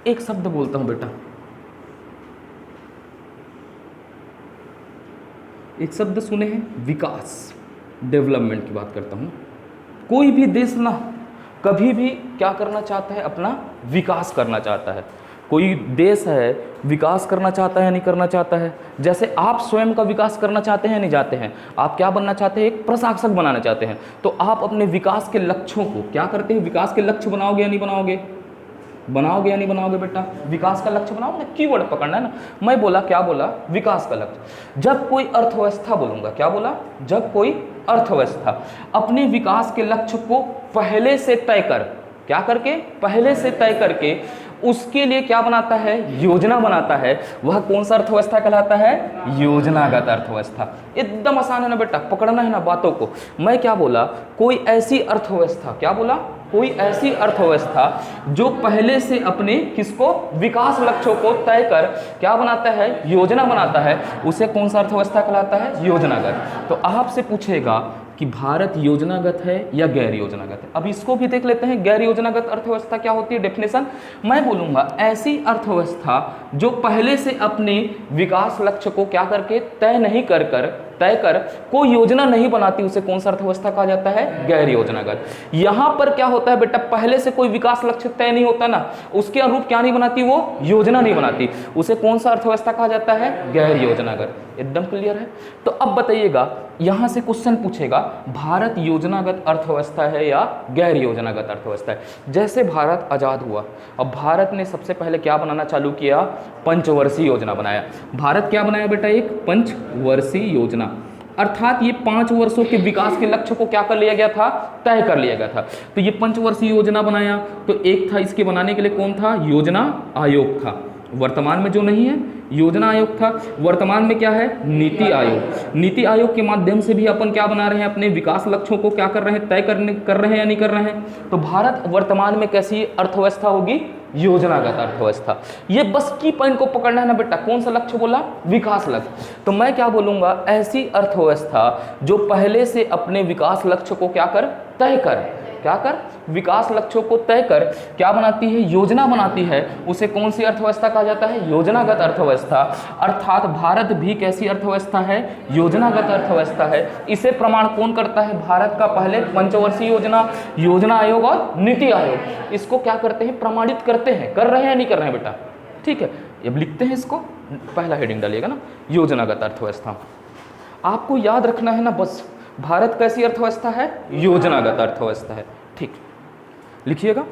एक शब्द बोलता हूँ बेटा, एक शब्द सुने हैं, विकास, डेवलपमेंट की बात करता हूँ। कोई भी देश ना कभी भी क्या करना चाहता है? अपना विकास करना चाहता है। कोई देश है विकास करना चाहता है, नहीं करना चाहता है? जैसे आप स्वयं का विकास करना चाहते हैं, नहीं चाहते हैं? आप क्या बनना चाहते हैं? एक प्रशासक बनाना चाहते हैं। तो आप अपने विकास के लक्ष्यों को क्या करते हैं? विकास के लक्ष्य बनाओगे या नहीं बनाओगे? बनाओगे या नहीं बनाओगे बेटा? विकास का लक्ष्य बनाओगे ना, कीवर्ड पकड़ना है ना। मैं बोला, क्या बोला? विकास का लक्ष्य। जब कोई अर्थव्यवस्था बोलूंगा, क्या बोला? जब कोई अर्थव्यवस्था अपने विकास के लक्ष्य को पहले से तय कर, क्या करके? पहले से तय करके उसके लिए क्या बनाता है? योजना बनाता है। वह कौन सा अर्थव्यवस्था कहलाता है? योजनागत अर्थव्यवस्था। एकदम आसान है ना बेटा, पकड़ना है ना बातों को। मैं क्या बोला? कोई ऐसी अर्थव्यवस्था, क्या बोला? कोई ऐसी अर्थव्यवस्था जो पहले से अपने किसको? विकास लक्ष्यों को तय कर क्या बनाता है? योजना बनाता है। उसे कौन सा अर्थव्यवस्था कहलाता है? योजनागत। तो आपसे पूछेगा कि भारत योजनागत है या गैर योजनागत है। अब इसको भी देख लेते हैं, गैर योजनागत अर्थव्यवस्था क्या होती है? डेफिनेशन मैं बोलूंगा, ऐसी अर्थव्यवस्था जो पहले से अपने विकास लक्ष्य को क्या करके तय कर कोई योजना नहीं बनाती, उसे कौन सा अर्थव्यवस्था कहा जाता है? गैर योजनागत। यहां पर क्या होता है बेटा? पहले से कोई विकास लक्ष्य तय नहीं होता ना, उसके अनुरूप क्या नहीं बनाती? वो योजना नहीं बनाती, उसे कौन सा अर्थव्यवस्था कहा जाता है? गैर योजनागत। एकदम क्लियर है? तो अब बताइएगा, यहां से क्वेश्चन पूछेगा, भारत योजनागत अर्थव्यवस्था है या गैर योजनागत अर्थव्यवस्था है? जैसे भारत आजाद हुआ, अब भारत ने सबसे पहले क्या बनाना चालू किया? पंचवर्षीय योजना बनाया। भारत क्या बनाया बेटा? एक पंचवर्षीय योजना, अर्थात ये 5 वर्षों के विकास के लक्ष्य को क्या कर लिया गया था? तय कर लिया गया था। तो ये पंचवर्षीय योजना बनाया। तो एक था, इसके बनाने के लिए कौन था? योजना आयोग था। वर्तमान में जो नहीं है योजना आयोग था, वर्तमान में क्या है नीति आयोग। नीति आयोग के माध्यम से भी अपन क्या बना रहे हैं, अपने विकास लक्ष्यों को क्या कर रहे हैं, तय कर रहे हैं या नहीं कर रहे हैं। तो भारत वर्तमान में कैसी अर्थव्यवस्था होगी, योजनागत अर्थव्यवस्था। ये बस की पॉइंट को पकड़ना है ना बेटा, कौन सा लक्ष्य बोला, विकास लक्ष्य। तो मैं क्या बोलूंगा, ऐसी अर्थव्यवस्था जो पहले से अपने विकास लक्ष्य को क्या कर, तय कर, क्या कर, विकास लक्ष्यों को तय कर क्या बनाती है, योजना बनाती है, उसे कौन सी अर्थव्यवस्था कहा जाता है, योजनागत अर्थव्यवस्था। अर्थात भारत भी कैसी अर्थव्यवस्था है, योजनागत अर्थव्यवस्था है। इसे प्रमाण कौन करता है, भारत का पहले पंचवर्षीय योजना, योजना आयोग और नीति आयोग, इसको क्या करते हैं, प्रमाणित करते हैं। कर रहे हैं या नहीं कर रहे हैं बेटा, ठीक है। अब लिखते हैं इसको, पहला हेडिंग डालिएगा ना, योजनागत अर्थव्यवस्था। आपको याद रखना है ना बस, भारत कैसी अर्थव्यवस्था है, योजनागत अर्थव्यवस्था है, ठीक। लिखिएगा,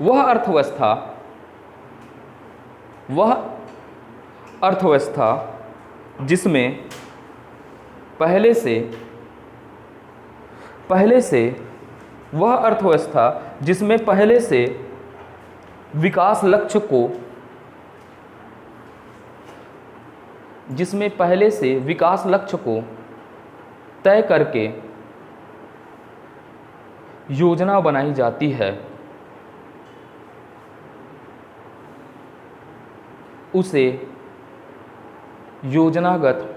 वह अर्थव्यवस्था जिसमें पहले से वह अर्थव्यवस्था जिसमें पहले से विकास लक्ष्य को तय करके योजना बनाई जाती है, उसे योजनागत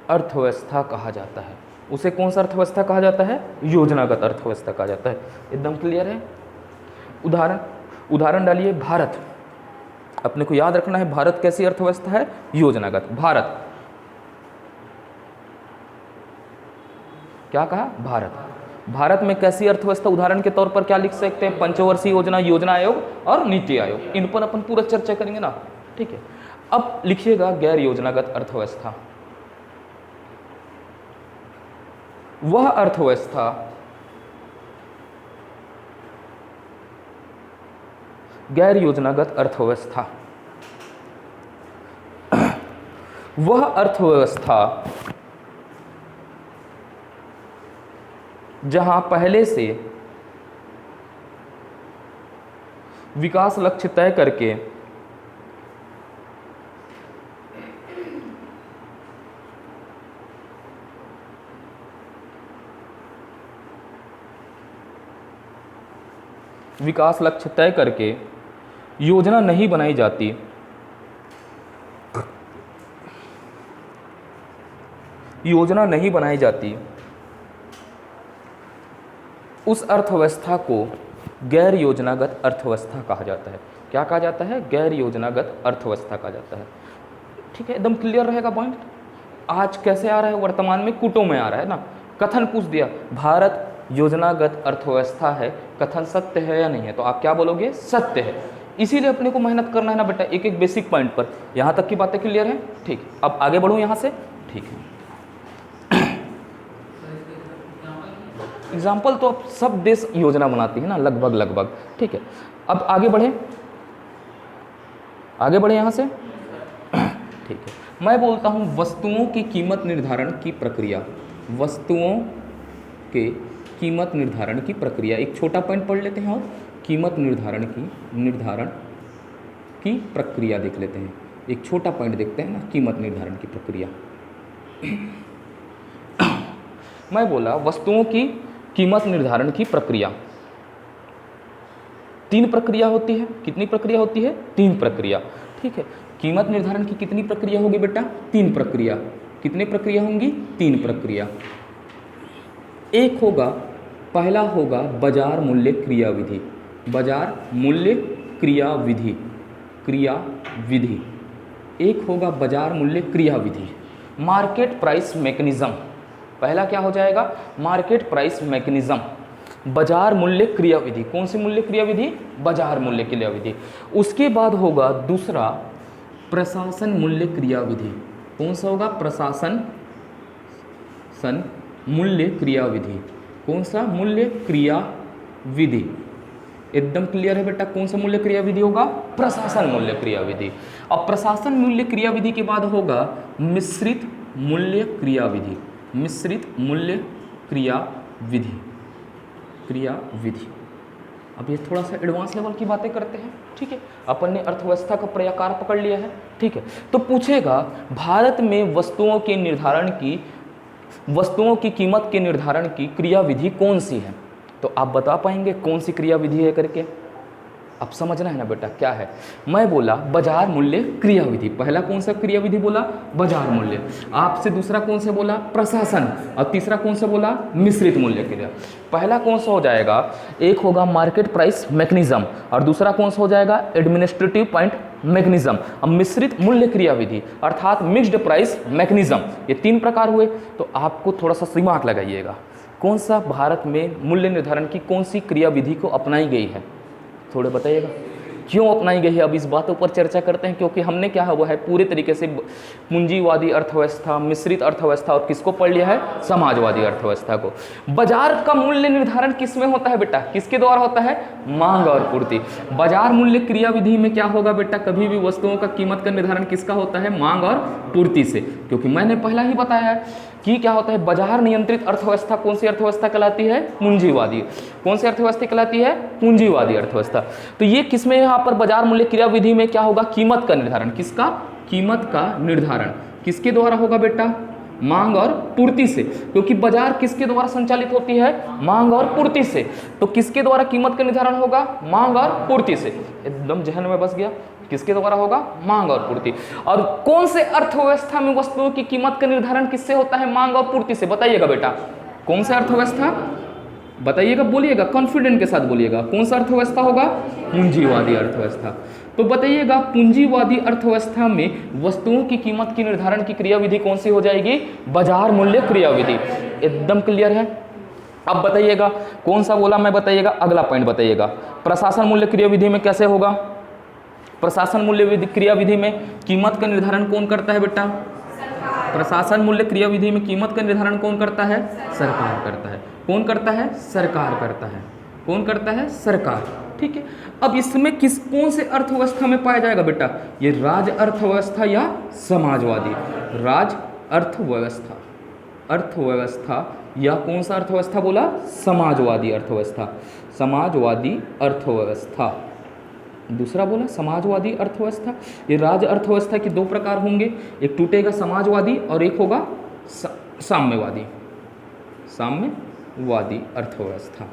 अर्थव्यवस्था कहा जाता है। उसे कौन सा अर्थव्यवस्था कहा जाता है, योजनागत अर्थव्यवस्था कहा जाता है। एकदम क्लियर है। उदाहरण डालिए, भारत, अपने को याद रखना है भारत कैसी अर्थव्यवस्था है, योजनागत। भारत, क्या कहा, भारत में कैसी अर्थव्यवस्था, उदाहरण के तौर पर क्या लिख सकते हैं, पंचवर्षीय योजना, योजना आयोग और नीति आयोग। इन पर अपन पूरा चर्चा करेंगे ना, ठीक है। अब लिखिएगा गैर योजनागत अर्थव्यवस्था। वह अर्थव्यवस्था गैर योजनागत अर्थव्यवस्था, वह अर्थव्यवस्था जहां पहले से विकास लक्ष्य तय करके योजना नहीं बनाई जाती, उस अर्थव्यवस्था को गैर योजनागत अर्थव्यवस्था कहा जाता है। क्या कहा जाता है, गैर योजनागत अर्थव्यवस्था कहा जाता है, ठीक है। एकदम क्लियर रहेगा पॉइंट। आज कैसे आ रहा है, वर्तमान में कुटों में आ रहा है ना। कथन पूछ दिया, भारत योजनागत अर्थव्यवस्था है, कथन सत्य है या नहीं है, तो आप क्या बोलोगे, सत्य है। इसीलिए अपने को मेहनत करना है ना बेटा, एक एक बेसिक पॉइंट पर। यहाँ तक की बातें क्लियर है, ठीक। अब आगे बढ़ूँ यहाँ से, ठीक है। एग्जाम्पल तो अब सब देश योजना बनाती है ना, लगभग, ठीक है। अब आगे बढ़े यहाँ से, ठीक है। मैं बोलता हूँ वस्तुओं की कीमत निर्धारण की प्रक्रिया, वस्तुओं के कीमत निर्धारण की प्रक्रिया। एक छोटा पॉइंट पढ़ लेते हैं और कीमत निर्धारण की प्रक्रिया देख लेते हैं। एक छोटा पॉइंट देखते हैं ना, कीमत निर्धारण की प्रक्रिया। मैं बोला वस्तुओं की कीमत निर्धारण की प्रक्रिया, 3 प्रक्रिया होती है। कितनी प्रक्रिया होती है, 3 प्रक्रिया, ठीक है। कीमत निर्धारण की कितनी प्रक्रिया होगी बेटा, 3 प्रक्रिया। कितनी प्रक्रिया होंगी, 3 प्रक्रिया। एक होगा, पहला होगा बाजार मूल्य क्रियाविधि, बाजार मूल्य क्रियाविधि। एक होगा बाजार मूल्य क्रियाविधि, मार्केट प्राइस मैकेनिज्म। पहला क्या हो जाएगा, मार्केट प्राइस मैकेनिज्म, बाजार मूल्य क्रियाविधि। कौन सी मूल्य क्रियाविधि, बाजार मूल्य क्रियाविधि। उसके बाद होगा दूसरा प्रशासन मूल्य क्रियाविधि। कौन सा होगा, प्रशासन मूल्य क्रियाविधि। कौन सा, मूल्य क्रियाविधि। एकदम क्लियर है बेटा, कौन सा मूल्य क्रियाविधि होगा, प्रशासन मूल्य क्रियाविधि। अब प्रशासन मूल्य क्रियाविधि के बाद होगा मिश्रित मूल्य क्रियाविधि, मिश्रित मूल्य क्रियाविधि। अब ये थोड़ा सा एडवांस लेवल की बातें करते हैं, ठीक है। अपन ने अर्थव्यवस्था का प्रकार पकड़ लिया है, ठीक है। तो पूछेगा भारत में वस्तुओं की कीमत के निर्धारण की क्रियाविधि कौन सी है? तो आप बता पाएंगे कौन सी क्रियाविधि है करके? अब समझना है ना बेटा क्या है। मैं बोला बाजार मूल्य क्रियाविधि, पहला कौन सा क्रियाविधि बोला? बाजार मूल्य। आपसे दूसरा कौन सा बोला? प्रशासन। और तीसरा कौन सा बोला? मिश्रित मूल्य क्रिया। पहला कौन सा हो जाएगा? एक होगा मार्केट प्राइस मैकेनिज्म और दूसरा कौन सा हो जाएगा? Administrative point mechanism. अब मिश्रित मूल्य क्रियाविधि अर्थात मिक्स्ड प्राइस मैकेनिज्म, ये 3 प्रकार हुए। तो आपको थोड़ा सा दिमाग लगाइएगा, कौन सा भारत में मूल्य निर्धारण की कौन सी क्रियाविधि को अपनाई गई है, थोड़े बताइएगा क्यों अपनाई गई है। अब इस बातों पर चर्चा करते हैं, क्योंकि हमने क्या हुआ है पूरे तरीके से पूंजीवादी अर्थव्यवस्था, मिश्रित अर्थव्यवस्था और किसको पढ़ लिया है? समाजवादी अर्थव्यवस्था को। बाजार का मूल्य निर्धारण किस में होता है बेटा? किसके द्वारा होता है? मांग और पूर्ति। बाजार मूल्य क्रियाविधि में क्या होगा बेटा? कभी भी वस्तुओं का कीमत का निर्धारण किसका होता है? मांग और पूर्ति से। क्योंकि मैंने पहला ही बताया है कि क्या होता है, बाजार नियंत्रित अर्थव्यवस्था कौन सी अर्थव्यवस्था कहलाती है? पूंजीवादी। कौन सी अर्थव्यवस्था कहलाती है? पूंजीवादी अर्थव्यवस्था। तो ये किसमें यहाँ पर बाजार मूल्य क्रियाविधि में क्या होगा? कीमत का निर्धारण। किसका? कीमत का निर्धारण किसके द्वारा होगा बेटा? मांग और पूर्ति से। क्योंकि बाजार किसके द्वारा संचालित होती है? मांग और पूर्ति से। तो किसके द्वारा कीमत का निर्धारण होगा? मांग और पूर्ति से। एकदम जहन में बस गया, किसके द्वारा होगा? मांग और पूर्ति। और कौन से अर्थव्यवस्था में वस्तुओं की कीमत का निर्धारण किससे होता है? मांग और पूर्ति से। बताइएगा बेटा कौन सा अर्थव्यवस्था? बताइएगा, बोलिएगा, कॉन्फिडेंट के साथ बोलिएगा। कौन सा अर्थव्यवस्था होगा? पूंजीवादी अर्थव्यवस्था। तो बताइएगा पूंजीवादी अर्थव्यवस्था में वस्तुओं की कीमत की निर्धारण की क्रियाविधि कौन सी हो जाएगी? बाजार मूल्य क्रियाविधि। एकदम क्लियर है। अब बताइएगा कौन सा बोला मैं? बताइएगा अगला पॉइंट बताइएगा। प्रशासन मूल्य क्रियाविधि में कैसे होगा? प्रशासन मूल्य क्रियाविधि में कीमत का निर्धारण कौन करता है बेटा? प्रशासन मूल्य क्रियाविधि में कीमत का निर्धारण कौन करता है? सरकार करता है। कौन करता है? सरकार करता है। कौन करता है? सरकार। ठीक है। अब इसमें कौन से अर्थव्यवस्था में पाया जाएगा बेटा? ये राज अर्थव्यवस्था या समाजवादी? राज अर्थव्यवस्था, अर्थव्यवस्था या कौन सा अर्थव्यवस्था बोला? समाजवादी अर्थव्यवस्था। समाजवादी अर्थव्यवस्था। दूसरा बोला समाजवादी अर्थव्यवस्था। ये राज अर्थव्यवस्था के 2 प्रकार होंगे, एक टूटेगा समाजवादी और एक होगा साम्यवादी। साम्यवादी अर्थव्यवस्था।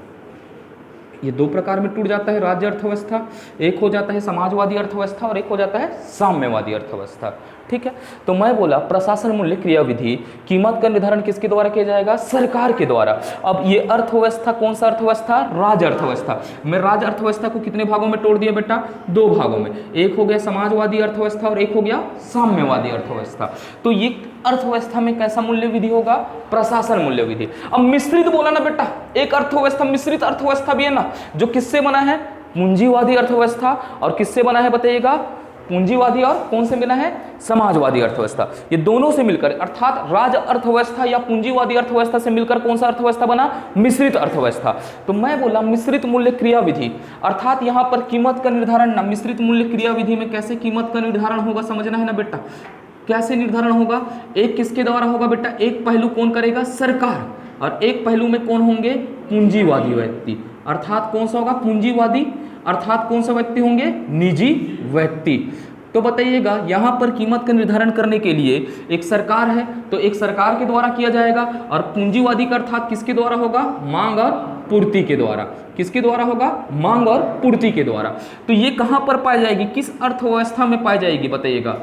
ये 2 प्रकार में टूट जाता है राज्य अर्थव्यवस्था। एक हो जाता है समाजवादी अर्थव्यवस्था और एक हो जाता है साम्यवादी अर्थव्यवस्था। ठीक है। तो मैं बोला प्रशासन मूल्य क्रियाविधि कीमत का निर्धारण किसके द्वारा किया जाएगा? सरकार के द्वारा। अब ये अर्थव्यवस्था कौन सा अर्थव्यवस्था? राज अर्थव्यवस्था। मैं राज अर्थव्यवस्था को कितने भागों में तोड़ दिया बेटा? 2 भागों में। एक हो गया समाजवादी अर्थव्यवस्था और एक हो गया साम्यवादी अर्थव्यवस्था। तो ये अर्थव्यवस्था में कैसा मूल्य विधि होगा? प्रशासन मूल्य विधि। अब मिश्रित बोला ना बेटा, एक अर्थव्यवस्था मिश्रित अर्थव्यवस्था भी है ना, जो किससे बना है? पूंजीवादी अर्थव्यवस्था। और किससे बना है बताइएगा? पूंजीवादी और कौन से बना है? समाजवादी अर्थव्यवस्था। ये दोनों से मिलकर अर्थात राज अर्थव्यवस्था या पूंजीवादी अर्थव्यवस्था से मिलकर कौन सा अर्थव्यवस्था बना? मिश्रित अर्थव्यवस्था। तो मैं बोला मिश्रित मूल्य क्रियाविधि अर्थात यहाँ पर कीमत का निर्धारण ना, मिश्रित मूल्य क्रियाविधि में कैसे कीमत का निर्धारण होगा समझना है ना बेटा। कैसे निर्धारण होगा? एक किसके द्वारा होगा बेटा? एक पहलू कौन करेगा? सरकार। और एक पहलू में कौन होंगे? पूंजीवादी व्यक्ति। अर्थात कौन सा होगा? पूंजीवादी। अर्थात कौन सा व्यक्ति होंगे? निजी व्यक्ति। तो बताइएगा यहाँ पर कीमत का निर्धारण करने के लिए एक सरकार है, तो एक सरकार के द्वारा किया जाएगा। और पूंजीवादी का अर्थात किसके द्वारा होगा? मांग और पूर्ति के द्वारा। किसके द्वारा होगा? मांग और पूर्ति के द्वारा। तो ये कहाँ पर पाई जाएगी? किस अर्थव्यवस्था में पाई जाएगी बताइएगा?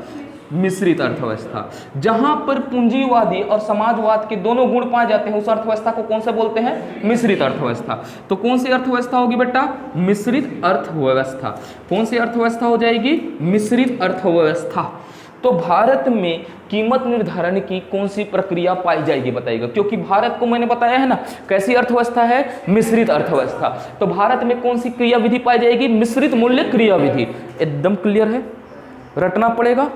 मिश्रित अर्थव्यवस्था। जहां पर पूंजीवादी और समाजवाद के दोनों गुण पाए जाते हैं उस अर्थव्यवस्था को कौन सा बोलते हैं? मिश्रित अर्थव्यवस्था। तो कौन सी अर्थव्यवस्था होगी बेटा? मिश्रित अर्थव्यवस्था। कौन सी अर्थव्यवस्था हो जाएगी? मिश्रित अर्थव्यवस्था। तो भारत में कीमत निर्धारण की कौन सी प्रक्रिया पाई जाएगी बताइएगा? क्योंकि भारत को मैंने बताया है ना कैसी अर्थव्यवस्था है? मिश्रित अर्थव्यवस्था। तो भारत में कौन सी क्रियाविधि पाई जाएगी? मिश्रित मूल्य क्रियाविधि। एकदम क्लियर है, रटना पड़ेगा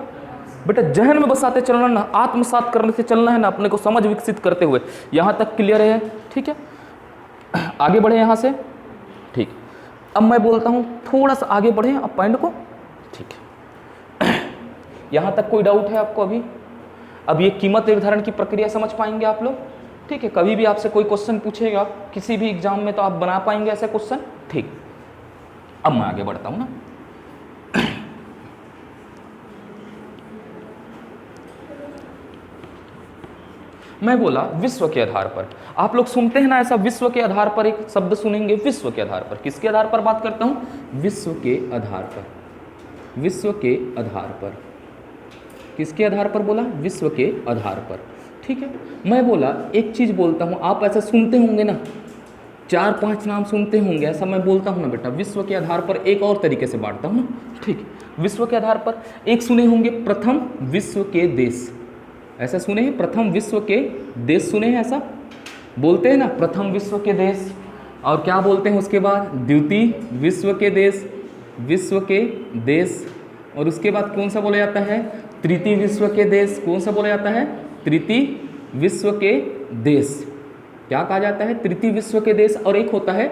बेटा, जहन में बसाते चलना ना, आत्मसात करने से चलना है ना, अपने को समझ विकसित करते हुए। यहाँ तक क्लियर है? ठीक है, आगे बढ़े यहाँ से। ठीक, अब मैं बोलता हूँ थोड़ा सा आगे बढ़े अब पॉइंट को। ठीक है, यहाँ तक कोई डाउट है आपको अभी? अब ये कीमत निर्धारण की प्रक्रिया समझ पाएंगे आप लोग? ठीक है, कभी भी आपसे कोई क्वेश्चन पूछेगा किसी भी एग्जाम में तो आप बना पाएंगे ऐसे क्वेश्चन? ठीक, अब मैं आगे बढ़ता हूं ना। मैं बोला विश्व के आधार पर। आप लोग सुनते हैं ना ऐसा, विश्व के आधार पर एक शब्द सुनेंगे, विश्व के आधार पर। किसके आधार पर बात करता हूं? विश्व के आधार पर। विश्व के आधार पर, किसके आधार पर बोला? विश्व के आधार पर। ठीक है, मैं बोला एक चीज बोलता हूं, आप ऐसा सुनते होंगे ना, 4-5 नाम सुनते होंगे, ऐसा मैं बोलता हूं ना बेटा, विश्व के आधार पर एक और तरीके से बांटता हूं ना। ठीक, विश्व के आधार पर एक सुने होंगे प्रथम विश्व के देश, ऐसा सुने हैं? प्रथम विश्व के देश सुने हैं? ऐसा बोलते हैं ना, प्रथम विश्व के देश। और क्या बोलते हैं उसके बाद? द्वितीय विश्व के देश, विश्व के देश। और उसके बाद कौन सा बोला जाता है? तृतीय विश्व के देश। कौन सा बोला जाता है? तृतीय विश्व के देश। क्या कहा जाता है? तृतीय विश्व के देश। और एक होता है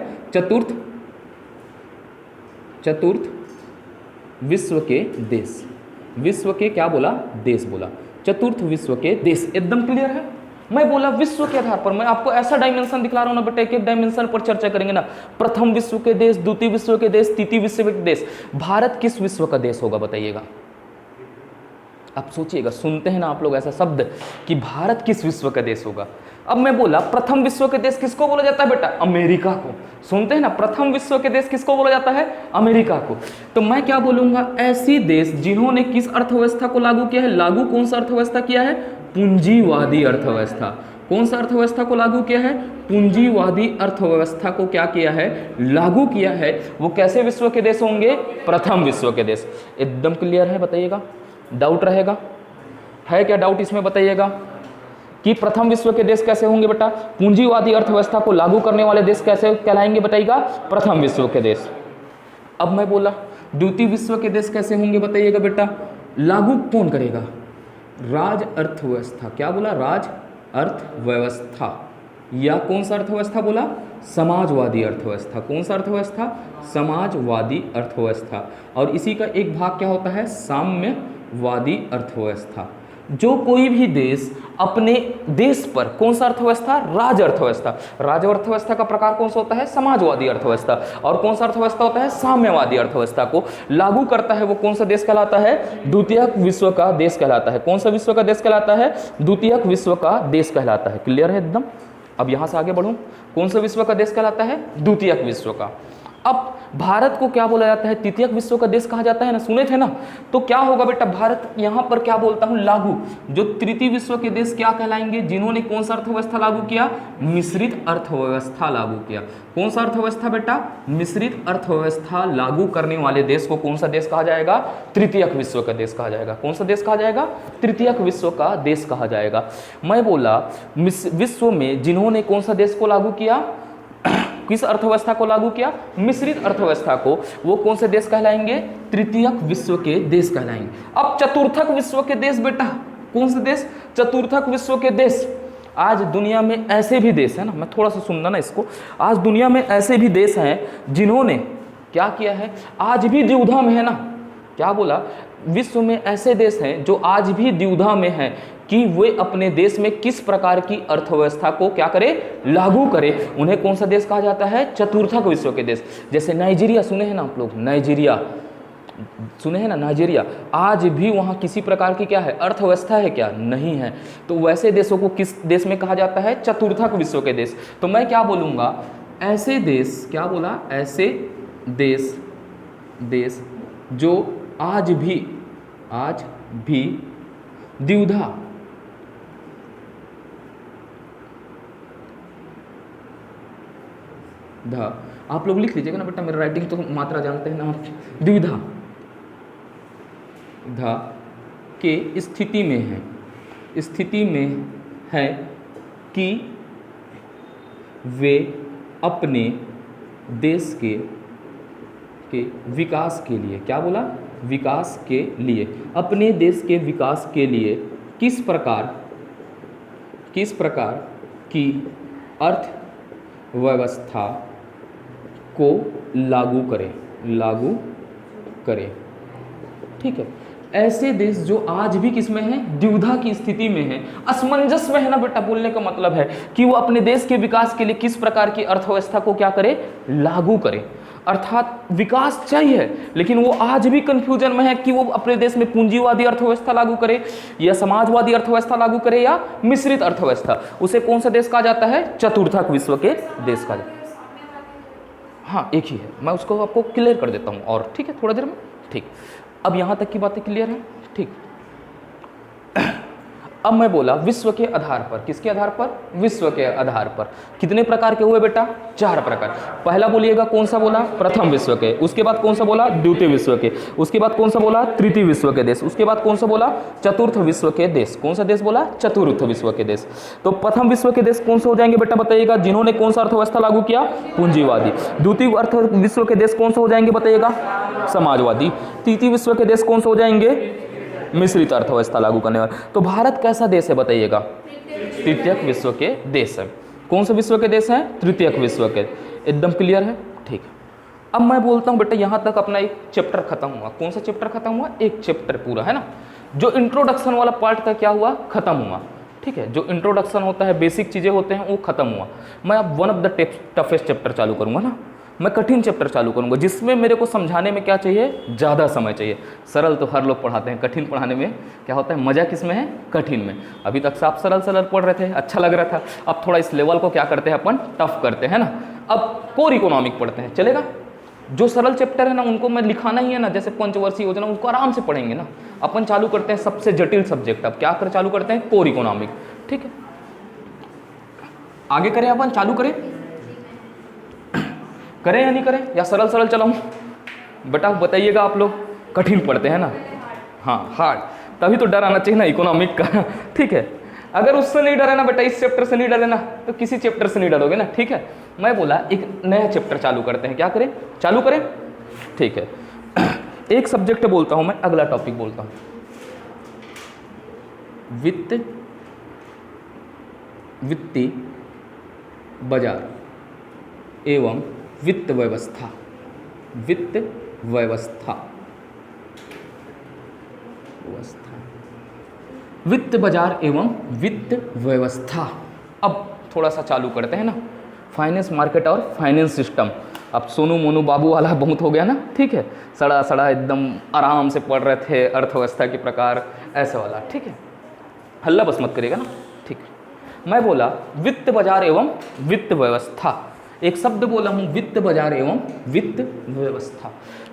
चतुर्थ विश्व के देश। विश्व के क्या बोला? देश बोला। चतुर्थ विश्व के देश। एकदम क्लियर है? मैं बोला विश्व के आधार पर, मैं आपको ऐसा डायमेंशन दिखला रहा हूं ना बेटा, एक एक डायमेंशन पर चर्चा करेंगे ना। प्रथम विश्व के देश, द्वितीय विश्व के देश, तृतीय विश्व के देश। भारत किस विश्व का देश होगा बताइएगा? आप सोचिएगा, सुनते हैं ना आप लोग ऐसा शब्द कि भारत किस विश्व का देश होगा। अब मैं बोला प्रथम विश्व के देश किसको बोला जाता है बेटा? अमेरिका को। सुनते हैं ना, प्रथम विश्व के देश किसको बोला जाता है? अमेरिका को। तो मैं क्या बोलूंगा? ऐसी देश जिन्होंने किस अर्थव्यवस्था को लागू किया है? लागू कौन सा अर्थव्यवस्था किया है? पूंजीवादी अर्थव्यवस्था। कौन सा अर्थव्यवस्था को लागू किया है? पूंजीवादी अर्थव्यवस्था को क्या किया है? लागू किया है। वो कैसे विश्व के देश होंगे? प्रथम विश्व के देश। एकदम क्लियर है? बताइएगा, डाउट रहेगा? है क्या डाउट इसमें? बताइएगा कि प्रथम विश्व के देश कैसे होंगे बेटा? पूंजीवादी अर्थव्यवस्था को लागू करने वाले देश कैसे कहलाएंगे? बताइएगा, प्रथम विश्व के देश। अब मैं बोला द्वितीय विश्व के देश कैसे होंगे? बताइएगा बेटा, लागू कौन करेगा? राज अर्थव्यवस्था। क्या बोला? राज अर्थव्यवस्था। या कौन सा अर्थव्यवस्था बोला? समाजवादी अर्थव्यवस्था। कौन सा अर्थव्यवस्था? समाजवादी अर्थव्यवस्था। और इसी का एक भाग क्या होता है? साम्यवादी अर्थव्यवस्था। जो कोई भी देश अपने देश पर कौन सा अर्थव्यवस्था? राज अर्थव्यवस्था। राज अर्थव्यवस्था का प्रकार कौन सा होता है? समाजवादी अर्थव्यवस्था। और कौन सा अर्थव्यवस्था होता है? साम्यवादी अर्थव्यवस्था को लागू करता है वो कौन सा देश कहलाता है? द्वितीयक विश्व का देश कहलाता है। कौन सा विश्व का देश कहलाता है? द्वितीयक विश्व का देश कहलाता है। क्लियर है एकदम? अब यहां से आगे बढ़ूं, कौन सा विश्व का देश कहलाता है? द्वितीयक विश्व का। अब भारत को क्या बोला जाता है? तृतीयक विश्व का देश कहा जाता है ना, सुने थे ना। तो क्या होगा बेटा? भारत यहां पर क्या बोलता हूं? लागू। जो तृतीय विश्व के देश क्या कहलाएंगे? जिन्होंने कौन सा अर्थव्यवस्था लागू किया? मिश्रित अर्थव्यवस्था लागू किया। कौन सा अर्थव्यवस्था बेटा? मिश्रित अर्थव्यवस्था लागू करने वाले देश को कौन सा देश कहा जाएगा? तृतीयक विश्व का देश कहा जाएगा। कौन सा देश कहा जाएगा? तृतीयक विश्व का देश कहा जाएगा। मैं बोला विश्व में जिन्होंने कौन सा देश को लागू किया? किस अर्थव्यवस्था को लागू किया? मिश्रित अर्थव्यवस्था को। वो कौन से देश कहलाएंगे? तृतीयक विश्व के देश कहलाएंगे। अब चतुर्थक विश्व के देश बेटा, कौन से देश? चतुर्थक विश्व के देश। आज दुनिया में ऐसे भी देश है ना, मैं थोड़ा सा सुनना ना इसको, आज दुनिया में ऐसे भी देश हैं जिन्होंने क्या किया है? आज भी द्विधा में है ना। क्या बोला? विश्व में ऐसे देश हैं जो आज भी द्विधा में हैं कि वे अपने देश में किस प्रकार की अर्थव्यवस्था को क्या करे? लागू करे। उन्हें कौन सा देश कहा जाता है? चतुर्थक विश्व के देश। जैसे नाइजीरिया, सुने हैं ना आप लोग? नाइजीरिया सुने हैं ना? नाइजीरिया आज भी वहाँ किसी प्रकार की क्या है? अर्थव्यवस्था है क्या? नहीं है। तो वैसे देशों को किस देश में कहा जाता है? चतुर्थक विश्व के देश। तो मैं क्या बोलूँगा? ऐसे देश, क्या बोला? ऐसे देश जो आज भी द्विधा आप लोग लिख लीजिएगा ना बेटा, मेरा राइटिंग तो मात्रा जानते हैं ना आप। द्विधा के स्थिति में है कि वे अपने देश के विकास के लिए, क्या बोला? विकास के लिए, अपने देश के विकास के लिए किस प्रकार की अर्थव्यवस्था को लागू करें। ठीक है, ऐसे देश जो आज भी किस में है? द्विधा की स्थिति में है, असमंजस में है ना बेटा। बोलने का मतलब है कि वो अपने देश के विकास के लिए किस प्रकार की अर्थव्यवस्था को क्या करे? लागू करे। अर्थात विकास चाहिए, लेकिन वो आज भी कंफ्यूजन में है कि वो अपने देश में पूंजीवादी अर्थव्यवस्था लागू करे या समाजवादी अर्थव्यवस्था लागू करे या मिश्रित अर्थव्यवस्था। उसे कौन सा देश कहा जाता है? चतुर्थक विश्व के देश का। हाँ, एक ही है, मैं उसको आपको क्लियर कर देता हूँ और ठीक है थोड़ा देर में। ठीक, अब यहाँ तक की बातें क्लियर है। ठीक, अब मैं बोला विश्व के आधार पर। किसके आधार पर? विश्व के आधार पर। कितने प्रकार के हुए बेटा? 4 प्रकार। पहला बोलिएगा कौन सा बोला? प्रथम विश्व के। उसके बाद कौन सा बोला? द्वितीय विश्व के। उसके बाद कौन सा बोला? तृतीय विश्व के देश। उसके बाद कौन सा बोला? चतुर्थ विश्व के देश। कौन सा देश बोला? चतुर्थ विश्व के देश। तो प्रथम विश्व के देश कौन से हो जाएंगे बेटा बताइएगा? जिन्होंने कौन सा अर्थव्यवस्था लागू किया? पूंजीवादी। द्वितीय अर्थ विश्व के देश कौन सा हो जाएंगे बताइएगा? समाजवादी। तृतीय विश्व के देश कौन से हो जाएंगे? मिश्रित अर्थव्यवस्था लागू करने वाले। तो भारत कैसा देश है बताइएगा? तृतीयक विश्व के देश है। कौन से विश्व के देश हैं? तृतीयक विश्व के। एकदम क्लियर है? ठीक है, अब मैं बोलता हूं बेटा यहाँ तक अपना एक चैप्टर खत्म हुआ। कौन सा चैप्टर खत्म हुआ? एक चैप्टर पूरा, है ना। जो इंट्रोडक्शन वाला पार्ट था क्या हुआ? खत्म हुआ। ठीक है, जो इंट्रोडक्शन होता है, बेसिक चीजें होते हैं, वो खत्म हुआ। मैं अब one of the toughest chapter चालू करूंगा ना। मैं कठिन चैप्टर चालू करूंगा जिसमें मेरे को समझाने में क्या चाहिए? ज़्यादा समय चाहिए। सरल तो हर लोग पढ़ाते हैं, कठिन पढ़ाने में क्या होता है? मज़ा किस में है? कठिन में। अभी तक से आप सरल सरल पढ़ रहे थे, अच्छा लग रहा था। अब थोड़ा इस लेवल को क्या करते हैं अपन? टफ करते हैं ना। अब कोर इकोनॉमिक पढ़ते हैं, चलेगा? जो सरल चैप्टर है ना उनको मैं लिखाना ही है ना, जैसे पंचवर्षीय योजना, उनको आराम से पढ़ेंगे ना। अपन चालू करते हैं सबसे जटिल सब्जेक्ट। अब क्या कर चालू करते हैं? Core economic. ठीक है, आगे करें अपन, चालू करें या नहीं करें, या सरल सरल चलाऊं? बेटा बताइएगा आप लोग। कठिन पढ़ते हैं ना? हाँ, हार्ड। तभी तो डर आना चाहिए ना इकोनॉमिक का। ठीक है, अगर उससे नहीं डरे ना बेटा, इस चैप्टर से नहीं डरे ना, तो किसी चैप्टर से नहीं डरोगे ना। ठीक है, मैं बोला एक नया चैप्टर चालू करते हैं। क्या करें? चालू करें? ठीक है, एक सब्जेक्ट बोलता हूं मैं, अगला टॉपिक बोलता हूं वित्तीय बाजार एवं वित्त व्यवस्था। वित्त व्यवस्था, वित्त बाजार एवं वित्त व्यवस्था। अब थोड़ा सा चालू करते हैं ना, फाइनेंस मार्केट और फाइनेंस सिस्टम। अब सोनू मोनू बाबू वाला बहुत हो गया ना। ठीक है, सड़ा सड़ा एकदम आराम से पढ़ रहे थे, अर्थव्यवस्था के प्रकार, ऐसे वाला। ठीक है, हल्ला बस मत करेगा ना। ठीक, मैं बोला वित्त बाजार एवं वित्त व्यवस्था। एक शब्द बोला हूं, वित्त बाजार एवं वित्त व्यवस्था।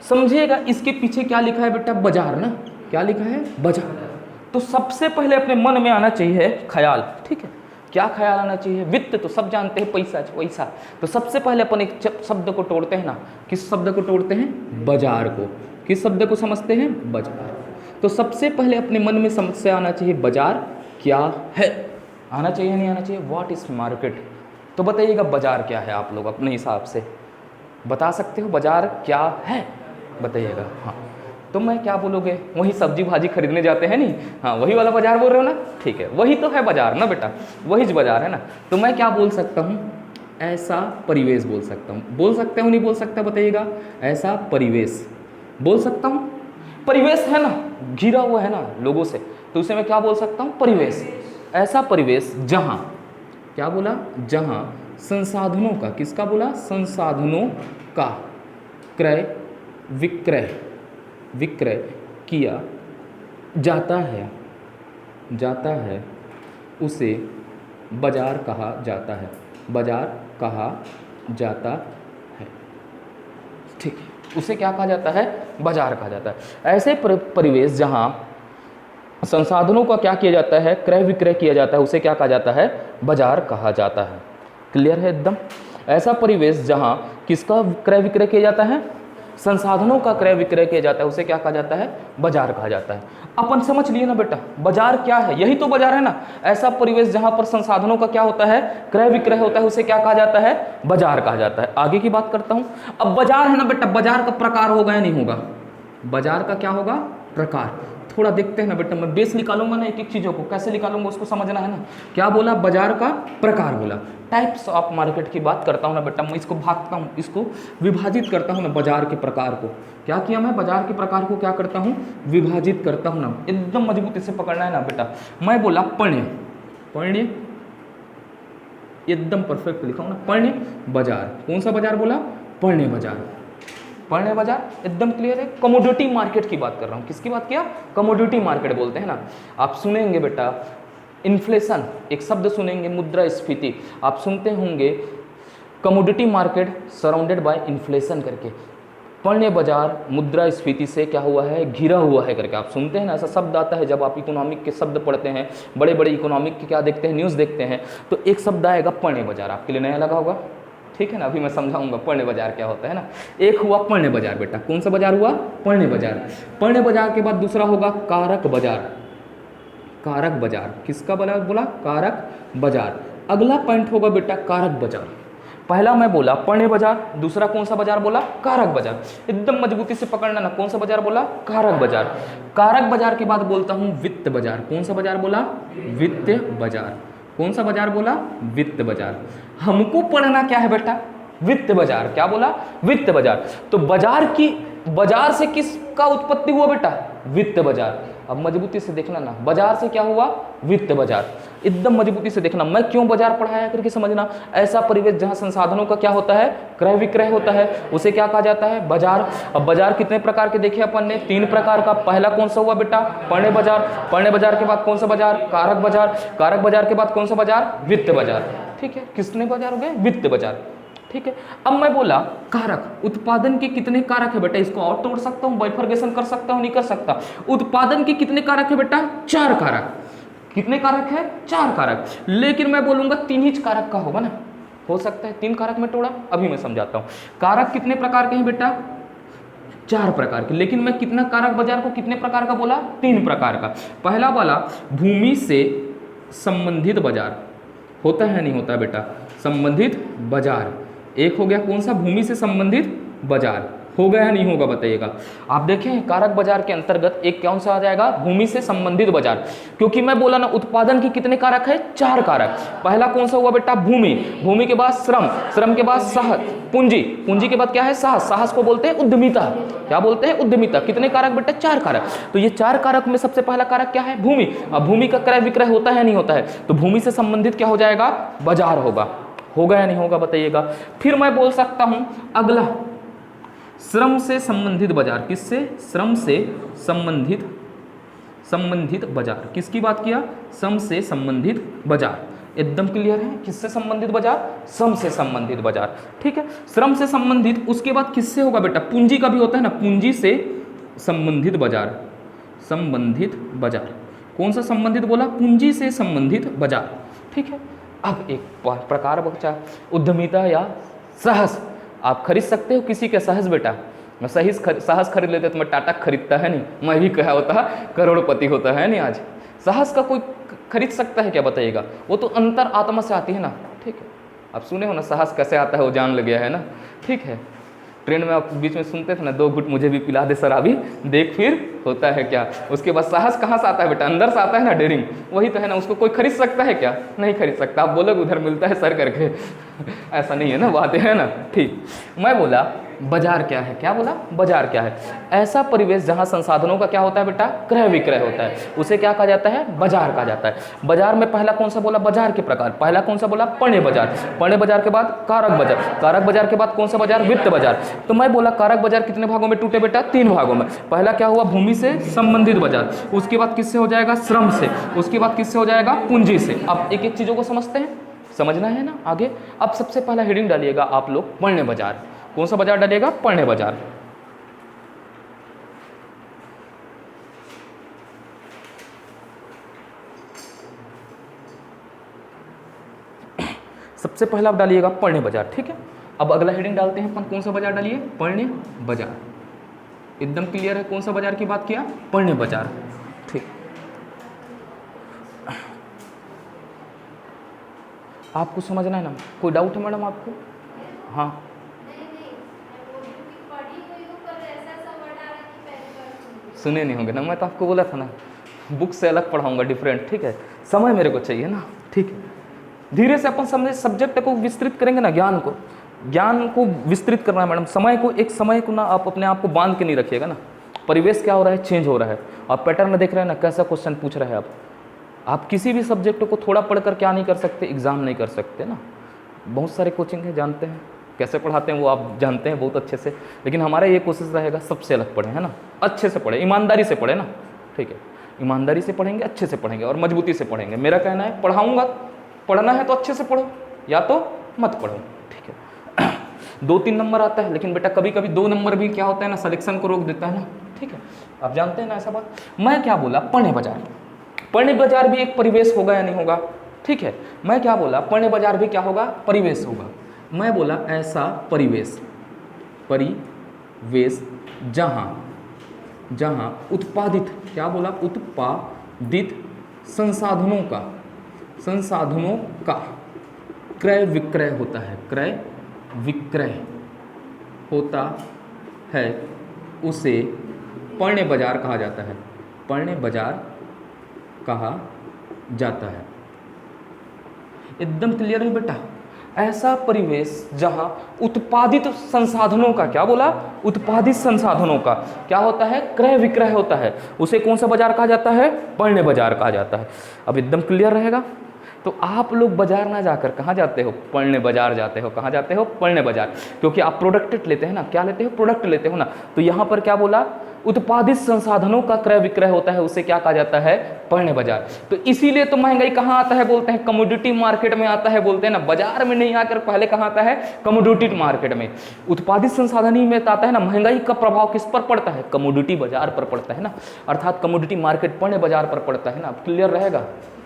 समझिएगा इसके पीछे क्या लिखा है बेटा? बाजार ना। क्या लिखा है? बाजार। तो सबसे पहले अपने मन में आना चाहिए ख्याल। ठीक है, क्या ख्याल आना चाहिए? वित्त तो सब जानते हैं, पैसा पैसा। तो सबसे पहले अपन एक शब्द को तोड़ते हैं ना। किस शब्द को तोड़ते हैं? बाजार को। किस शब्द को समझते हैं? बाजार। तो सबसे पहले अपने मन में समस्या आना चाहिए, बाजार क्या है? आना चाहिए नहीं आना चाहिए? What is market? तो बताइएगा बाजार क्या है? आप लोग अपने हिसाब से बता सकते हो बाजार क्या है? बताइएगा। हाँ, तो मैं क्या बोलोगे? वही सब्जी भाजी खरीदने जाते हैं नहीं? हाँ, वही वाला बाजार बोल रहे हो ना? ठीक है, वही तो है बाजार ना बेटा, वही बाजार है ना। तो मैं क्या बोल सकता हूँ? ऐसा परिवेश बोल सकता हूँ। बोल सकते हो नहीं बोल सकता? बताइएगा। ऐसा परिवेश बोल सकता हूँ। परिवेश है ना, घिरा हुआ है ना लोगों से, तो उसे मैं क्या बोल सकता हूँ? परिवेश। ऐसा परिवेश जहाँ, क्या बोला? जहाँ संसाधनों का, किसका बोला? संसाधनों का क्रय विक्रय किया जाता है, उसे बाजार कहा जाता है। बाजार कहा जाता है। ठीक है, उसे क्या कहा जाता है? बाजार कहा जाता है। ऐसे परिवेश जहाँ संसाधनों का क्या किया जाता है? क्रय विक्रय किया जाता है, उसे क्या कहा जाता है? बाजार कहा जाता है। क्लियर है एकदम? ऐसा परिवेश जहाँ किसका क्रय विक्रय किया जाता है? संसाधनों का क्रय विक्रय किया जाता है, उसे क्या कहा जाता है? बाजार कहा जाता है। अपन समझ लिए ना बेटा, बाजार क्या है? यही तो बाजार है ना। ऐसा परिवेश जहाँ पर संसाधनों का क्या होता है? क्रय विक्रय होता है, उसे क्या कहा जाता है? बाजार कहा जाता है। आगे की बात करता हूँ। अब बाजार है ना बेटा, बाजार का प्रकार होगा या नहीं होगा? बाजार का क्या होगा? प्रकार। थोड़ा देखते हैं ना बेटा, मैं बेस निकालूंगा ना, एक एक चीज़ों को कैसे निकालूंगा उसको समझना है ना। क्या बोला? बाजार का प्रकार बोला। टाइप्स ऑफ मार्केट की बात करता हूँ ना बेटा, मैं इसको भागता हूँ, इसको विभाजित करता हूँ ना बाजार के प्रकार को। क्या किया मैं? बाजार के प्रकार को क्या करता हूँ? विभाजित करता हूँ ना। एकदम मजबूती से पकड़ना है ना बेटा। मैं बोला पण्य, एकदम परफेक्ट लिखा हूँ ना। पण्य बाजार। कौन सा बाजार बोला? पण्य बाजार। पण्य बाजार एकदम क्लियर है। कमोडिटी मार्केट की बात कर रहा हूँ, किसकी बात किया? कमोडिटी मार्केट बोलते हैं ना। आप सुनेंगे बेटा इन्फ्लेशन, एक शब्द सुनेंगे मुद्रास्फीति, आप सुनते होंगे commodity market surrounded by inflation करके, पण्य बाजार मुद्रास्फीति से क्या हुआ है? घिरा हुआ है करके आप सुनते हैं ना। ऐसा शब्द आता है जब आप इकोनॉमिक के शब्द पढ़ते हैं, बड़े बड़े इकोनॉमिक के क्या देखते हैं, न्यूज़ देखते हैं, तो एक शब्द आएगा पण्य बाजार, आपके लिए नया लगा होगा, ठीक है ना। अभी मैं समझाऊंगा पण्य बाजार क्या होता है ना। एक हुआ पण्य बाजार बेटा, कौन सा बाजार हुआ? पण्य बाजार। पण्य बाजार के बाद दूसरा होगा कारक बाजार। कारक बाजार किसका बोला? कारक बाजार। अगला पॉइंट होगा बेटा कारक बाजार। पहला मैं बोला पण्य बाजार, दूसरा कौन सा बाजार बोला? कारक बाजार। एकदम मजबूती से पकड़ना ना, कौन सा बाजार बोला? कारक बाजार। कारक बाजार के बाद बोलता हूं वित्त बाजार। कौन सा बाजार बोला? वित्त बाजार। कौन सा बाजार बोला? वित्त बाजार। हमको पढ़ना क्या है बेटा? वित्त बाजार। क्या बोला? वित्त बाजार। तो बाजार से किसका उत्पत्ति हुआ बेटा? वित्त बाजार। अब मजबूती से देखना ना, बाजार से क्या हुआ? वित्त बाजार। एकदम मजबूती से देखना, मैं क्यों बाजार पढ़ाया करके समझना। ऐसा परिवेश जहां संसाधनों का क्या होता है? क्रय विक्रय होता है, उसे क्या कहा जाता है? बाजार। अब बाजार कितने प्रकार के देखे अपन ने? 3 प्रकार का। पहला कौन सा हुआ बेटा? पण्य बाजार। पण्य बाजार के बाद कौन सा बाजार? कारक बाजार। कारक बाजार के बाद कौन सा बाजार? वित्त बाजार। ठीक है, कितने बाजार हो गए? वित्त बाजार। ठीक है, अब मैं बोला कारक, उत्पादन के कितने कारक है बेटा? इसको और तोड़ सकता हूं, बाइफरगेशन कर सकता हूं, नहीं कर सकता। उत्पादन के कितने कारक है बेटा? 4 कारक। कितने कारक है? 4 कारक। लेकिन मैं बोलूंगा 3 ही कारक का होगा ना, हो सकता है 3 कारक में तोड़ा, अभी मैं समझाता हूं। कारक कितने प्रकार के हैं बेटा? 4 प्रकार के। लेकिन मैं कितना कारक बाजार को कितने प्रकार का बोला? 3 प्रकार का। पहला वाला भूमि से संबंधित बाजार होता है, नहीं होता बेटा? संबंधित बाजार एक हो गया। कौन सा? भूमि से संबंधित बाजार। होगा या नहीं होगा बताइएगा। आप देखें कारक बाजार के अंतर्गत एक कौन सा आ जाएगा? भूमि से संबंधित बाजार। क्योंकि मैं बोला ना उत्पादन के कितने कारक है? 4 कारक। पहला कौन सा हुआ बेटा? भूमि। भूमि के बाद श्रम, श्रम के बाद साहस, पूंजी, पूंजी के बाद क्या है? साहस, साहस को बोलते हैं उद्यमिता। क्या बोलते हैं? उद्यमिता। कितने कारक बेटा? 4 कारक। तो ये 4 कारक में सबसे पहला कारक क्या है? भूमि। अब भूमि का क्रय विक्रय होता है, नहीं होता है? तो भूमि से संबंधित क्या हो जाएगा? बाजार होगा। होगा या नहीं होगा बताइएगा। फिर मैं बोल सकता हूं अगला श्रम से संबंधित बाजार। किससे? श्रम से संबंधित बाजार। किसकी बात किया? श्रम से संबंधित बाजार। एकदम क्लियर है? किससे संबंधित बाजार? श्रम से संबंधित बाजार। ठीक है, श्रम से संबंधित। उसके बाद किससे होगा बेटा? पूंजी का भी होता है ना, पूंजी से संबंधित बाजार। संबंधित बाजार। कौन सा संबंधित बोला? पूंजी से संबंधित बाजार। ठीक है, अब एक प्रकार बचा उद्यमिता या साहस। आप खरीद सकते हो किसी के साहस बेटा? मैं साहस खरीद लेते तो मैं टाटा खरीदता है नहीं, मैं भी क्या होता करोड़पति होता है नहीं। आज साहस का कोई खरीद सकता है क्या बताइएगा? वो तो अंतर आत्मा से आती है ना। ठीक है, आप सुने हो ना साहस कैसे आता है, वो जान लग गया है ना। ठीक है, ट्रेन में आप बीच में सुनते थे ना, 2 घुट मुझे भी पिला दे शराबी, देख फिर होता है क्या। उसके बाद साहस कहाँ से आता है बेटा? अंदर से आता है ना, डेयरिंग। वही तो है ना, उसको कोई खरीद सकता है क्या? नहीं खरीद सकता। आप बोलोगे उधर मिलता है सर करके ऐसा नहीं है ना, बातें है ना। ठीक, मैं बोला बाजार क्या है? क्या बोला? बाजार क्या है? ऐसा परिवेश जहां संसाधनों का क्या होता है बेटा? क्रय विक्रय होता है, उसे क्या कहा जाता है? बाजार कहा जाता है। बाजार में पहला कौन सा बोला? बाजार के प्रकार। पहला कौन सा बोला? पण्य बाजार। पण्य बाजार के बाद कारक बाजार। कारक बाजार के बाद कौन सा बाजार? वित्त बाजार। तो मैं बोला कारक बाजार कितने भागों में टूटे बेटा? 3 भागों में। पहला क्या हुआ? भूमि से संबंधित बाजार। उसके बाद किससे हो जाएगा? श्रम से। उसके बाद किससे हो जाएगा? पूंजी से। अब एक एक चीजों को समझते हैं, समझना है ना आगे। अब सबसे पहला हेडिंग डालिएगा आप लोग पण्य बाजार। कौन सा बाजार डालिएगा? पण्य बाजार। सबसे पहला आप डालिएगा पण्य बाजार। ठीक है, अब अगला हेडिंग डालते हैं अपन। कौन सा बाजार डालिए? पण्य बाजार। एकदम क्लियर है कौन सा बाजार की बात किया? पण्य बाजार। ठीक, आपको समझना है ना? कोई डाउट है मैडम आपको? हाँ, सुने नहीं होंगे ना, मैं तो आपको बोला था ना बुक से अलग पढ़ाऊंगा, डिफरेंट। ठीक है, समय मेरे को चाहिए ना। ठीक है, धीरे से अपन समझे, सब्जेक्ट को विस्तृत करेंगे ना, ज्ञान को विस्तृत करना है मैडम। समय को, एक समय को ना आप अपने आप को बांध के नहीं रखिएगा ना। परिवेश क्या हो रहा है? चेंज हो रहा है। आप पैटर्न देख रहे हैं ना, कैसा क्वेश्चन पूछ रहे हैं आप किसी भी सब्जेक्ट को थोड़ा पढ़कर क्या नहीं कर सकते? एग्जाम नहीं कर सकते ना। बहुत सारे कोचिंग है, जानते हैं, कैसे पढ़ाते हैं वो आप जानते हैं बहुत अच्छे से, लेकिन हमारा ये कोशिश रहेगा सबसे अलग पढ़ें, है ना, अच्छे से पढ़े, ईमानदारी से पढ़े ना, ठीक है, ईमानदारी से पढ़ेंगे, अच्छे से पढ़ेंगे और मजबूती से पढ़ेंगे। मेरा कहना है पढ़ाऊँगा, पढ़ना है तो अच्छे से पढ़ो या तो मत पढ़ो, ठीक है। 2-3 नंबर आता है, लेकिन बेटा कभी कभी 2 नंबर भी क्या होता है ना, सिलेक्शन को रोक देता है ना, ठीक है, आप जानते हैं ना ऐसा बात। मैं क्या बोला, पढ़ने बाजार, पढ़ने बाजार भी एक परिवेश होगा या नहीं होगा, ठीक है। मैं क्या बोला, पढ़ने बाजार भी क्या होगा, परिवेश होगा। मैं बोला ऐसा परिवेश, परिवेश जहाँ उत्पादित, क्या बोला, उत्पादित संसाधनों का क्रय विक्रय होता है, क्रय विक्रय होता है, उसे पण्य बाजार कहा जाता है, पण्य बाजार कहा जाता है। एकदम क्लियर है बेटा। ऐसा परिवेश जहां उत्पादित संसाधनों का, क्या बोला, उत्पादित संसाधनों का क्या होता है, क्रय विक्रय होता है, उसे कौन सा बाजार कहा जाता है, पण्य बाजार कहा जाता है। अब एकदम क्लियर रहेगा। तो आप लोग बाजार ना जाकर कहाँ जाते हो, पण्य बाजार जाते हो। कहाँ जाते हो, पण्य बाजार, क्योंकि आप प्रोडक्ट लेते हैं ना, क्या लेते हो, प्रोडक्ट लेते हो ना। तो यहाँ पर क्या बोला, उत्पादित संसाधनों का क्रय विक्रय होता है, उसे क्या कहा जाता है, पण्य बाजार। तो इसीलिए तो महंगाई कहाँ आता है, बोलते हैं कमोडिटी मार्केट में आता है, बोलते हैं ना, बाजार में नहीं आकर पहले कहाँ आता है, कमोडिटी मार्केट में। उत्पादित संसाधन ही में आता है ना। महंगाई का प्रभाव किस पर पड़ता है, कमोडिटी बाजार पर पड़ता है ना, अर्थात कमोडिटी मार्केट पण्य बाजार पर पड़ता है ना। क्लियर रहेगा,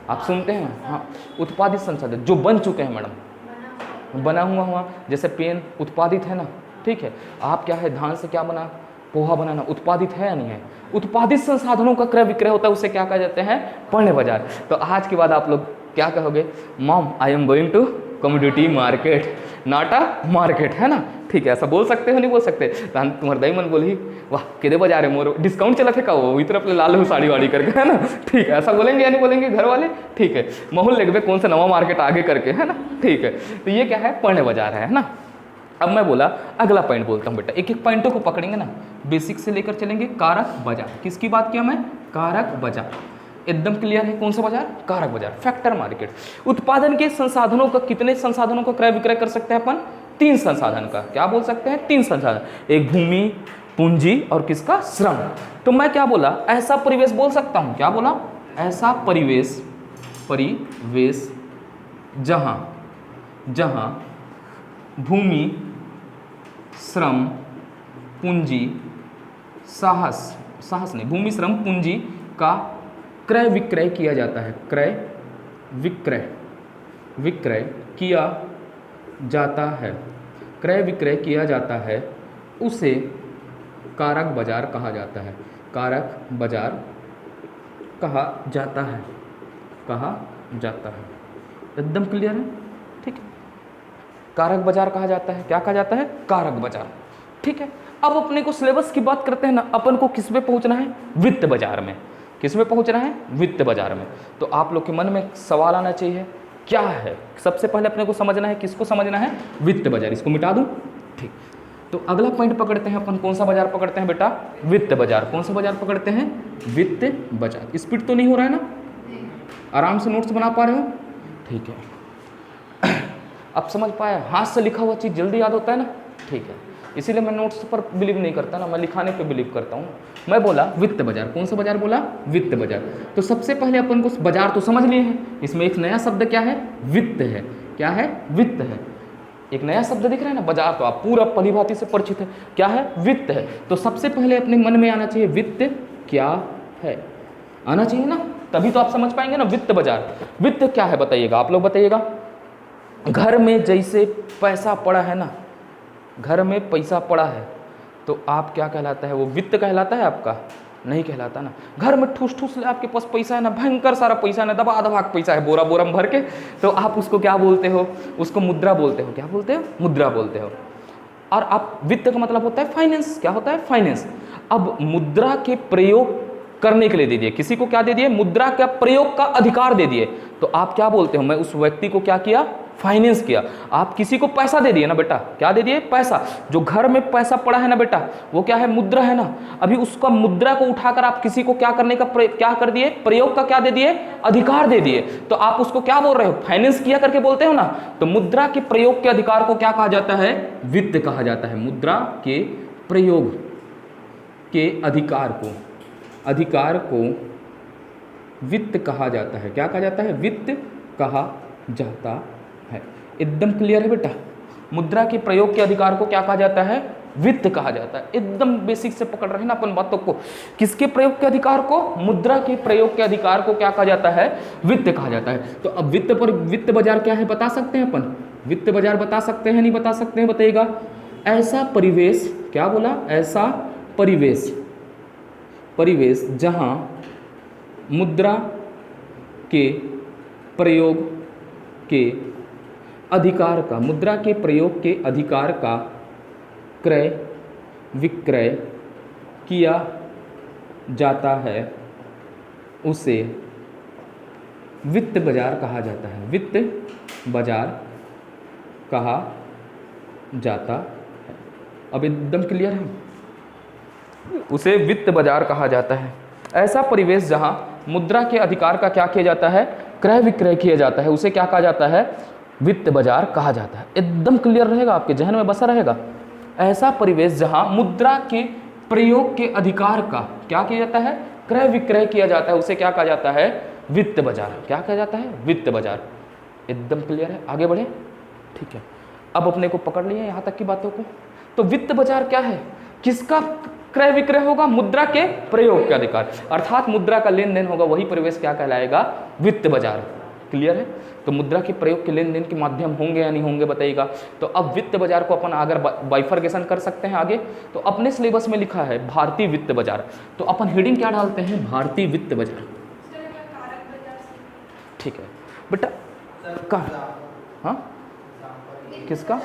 आप सुनते हैं। हाँ, उत्पादित संसाधन जो बन चुके हैं मैडम, बना हुआ जैसे पेन उत्पादित है ना, ठीक है। आप क्या है, धान से क्या बना, पोहा बनाना, उत्पादित है या नहीं है। उत्पादित संसाधनों का क्रय विक्रय होता है, उसे क्या कहा जाते हैं, पण्य बाजार। तो आज के बाद आप लोग क्या कहोगे, mom I am going to commodity market, not a market, है ना, ठीक है। ऐसा बोल सकते हो, नहीं बोल सकते। तुम्हारे दाई मन बोली, वाह किधे बाजार है मोर, डिस्काउंट चला थे का वो इतना अपने लाल हो साड़ी वाड़ी करके, है ना, ठीक है। ऐसा बोलेंगे या नहीं बोलेंगे घर वाले, ठीक है। माहौल लगभग कौन सा नवा मार्केट आगे करके, है ना, ठीक है। तो ये क्या है, पण्य बाजार है ना। अब मैं बोला अगला पॉइंट बोलता हूँ बेटा, एक एक पॉइंटों को पकड़ेंगे ना, बेसिक से लेकर चलेंगे। कारक बाजार, किसकी बात किया मैं, कारक बाजार। एकदम क्लियर है, कौन सा बाजार, कारक बाजार, फैक्टर मार्केट। उत्पादन के संसाधनों का, कितने संसाधनों का क्रय विक्रय कर सकते हैं अपन, 3 संसाधन का, क्या बोल सकते हैं, 3 संसाधन, एक भूमि, पूंजी और किसका, श्रम। तो मैं क्या बोला, ऐसा परिवेश बोल सकता हूं, क्या बोला, ऐसा परिवेश जहां भूमि, श्रम, पूंजी, साहस नहीं, भूमि, श्रम, पूंजी का क्रय विक्रय किया जाता है, क्रय विक्रय किया जाता है, क्रय विक्रय किया जाता है, उसे कारक बाजार कहा जाता है, कारक बाजार कहा जाता है, कहा जाता है। एकदम क्लियर है, ठीक है। कारक बाजार कहा जाता है, क्या कहा जाता है, कारक बाजार, ठीक है। अब अपने को सिलेबस की बात करते हैं ना, अपन को किस में पहुंचना है, वित्त बाजार में। किस में पहुंचना है, वित्त बाजार में। तो आप लोग के मन में सवाल आना चाहिए, क्या है, सबसे पहले अपने को समझना है, किसको समझना है, वित्त बाजार। इसको मिटा दूं, ठीक। तो अगला पॉइंट पकड़ते हैं अपन, कौन सा बाजार पकड़ते हैं बेटा, वित्त बाजार। कौन सा बाजार पकड़ते हैं, वित्त बाजार। स्पीड तो नहीं हो रहा है ना, आराम से नोट्स बना पा रहे हो, ठीक है। अब समझ पाया, हाथ से लिखा हुआ चीज़ जल्दी याद होता है ना, ठीक है। इसीलिए मैं नोट्स पर बिलीव नहीं करता ना, मैं लिखाने पे बिलीव करता हूँ। मैं बोला वित्त बाजार, कौन सा बाजार बोला, वित्त बाजार। तो सबसे पहले अपन को बाजार तो समझ लिए हैं, इसमें एक नया शब्द क्या है, वित्त है। क्या है, वित्त है। एक नया शब्द दिख रहा है ना, बाजार तो आप पूरा भलीभांति से परिचित है, क्या है, वित्त है। तो सबसे पहले अपने मन में आना चाहिए, वित्त क्या है, आना चाहिए ना, तभी तो आप समझ पाएंगे ना, वित्त बाजार। वित्त क्या है बताइएगा, आप लोग बताइएगा। घर में जैसे पैसा पड़ा है ना, घर में पैसा पड़ा है तो आप क्या कहलाता है, वो वित्त कहलाता है आपका, नहीं कहलाता ना। घर में ठूस ठूस ले आपके पास पैसा है ना, भयंकर सारा पैसा है ना, दबा दबाक पैसा है, बोरा बोरा में भर के, तो आप उसको क्या बोलते हो, उसको मुद्रा बोलते हो। क्या बोलते हो, मुद्रा बोलते हो। और आप वित्त का मतलब होता है फाइनेंस। क्या होता है, फाइनेंस। अब मुद्रा के प्रयोग करने के लिए दे दिए, किसी को क्या दे दिए, मुद्रा का प्रयोग का अधिकार दे दिए, तो आप क्या बोलते हो, मैं उस व्यक्ति को क्या किया, फाइनेंस किया। आप किसी को पैसा दे दिए ना बेटा, क्या दे दिए? पैसा। जो घर में पैसा पड़ा है ना बेटा, वो क्या है? मुद्रा है ना। अभी उसका मुद्रा को उठाकर आप किसी को क्या करने का क्या कर दिए? प्रयोग का क्या दे दिए? अधिकार दे दिए। तो आप उसको क्या बोल रहे हो? फाइनेंस किया करके बोलते हो ना। तो मुद्रा के प्रयोग के अधिकार को क्या कहा जाता है? वित्त कहा जाता है। मुद्रा के प्रयोग के अधिकार को वित्त कहा जाता है। क्या कहा जाता है? वित्त कहा जाता है। एकदम क्लियर है बेटा? मुद्रा के प्रयोग के अधिकार को क्या कहा जाता है? वित्त कहा जाता है। एकदम बेसिक से पकड़ रहे हैं ना अपन बातों को। किसके प्रयोग के अधिकार को? मुद्रा के प्रयोग के अधिकार को क्या कहा जाता है? वित्त कहा जाता है। तो अब वित्त बाजार क्या है बता सकते हैं अपन? वित्त बाजार बता सकते हैं, नहीं बता सकते हैं? बताइएगा। ऐसा परिवेश, क्या बोला? ऐसा परिवेश जहां मुद्रा के प्रयोग के अधिकार का, मुद्रा के प्रयोग के अधिकार का क्रय विक्रय किया जाता है, उसे वित्त बाजार कहा जाता है। वित्त बाजार कहा जाता है। अब एकदम क्लियर है? उसे वित्त बाजार कहा जाता है। ऐसा परिवेश जहां मुद्रा के अधिकार का क्या किया जाता है? क्रय विक्रय किया जाता है, उसे क्या कहा जाता है? वित्त बाजार कहा जाता है। एकदम क्लियर रहेगा, आपके जहन में बसा रहेगा। ऐसा परिवेश जहां मुद्रा के प्रयोग के अधिकार का क्या किया जाता है? क्रय विक्रय किया जाता है, उसे क्या कहा जाता है? वित्त बाजार। क्या कहा जाता है? वित्त बाजार। एकदम क्लियर है? आगे बढ़े? ठीक है। अब अपने को पकड़ लिए यहां तक की बातों को। तो वित्त बाजार क्या है? किसका क्रय विक्रय होगा? मुद्रा के प्रयोग के अधिकार, अर्थात मुद्रा का लेन देन होगा, वही परिवेश क्या कहलाएगा? वित्त बाजार। क्लियर है? तो मुद्रा के प्रयोग के लेन देन के माध्यम होंगे या नहीं होंगे बताइएगा। तो अब वित्त बाजार को अपन अगर बाइफर्केशन कर सकते हैं आगे, तो अपने सिलेबस में लिखा है भारतीय वित्त बाजार। तो अपन हेडिंग क्या डालते हैं? भारतीय वित्त बाजार। ठीक है बेटा। हाँ, किसका?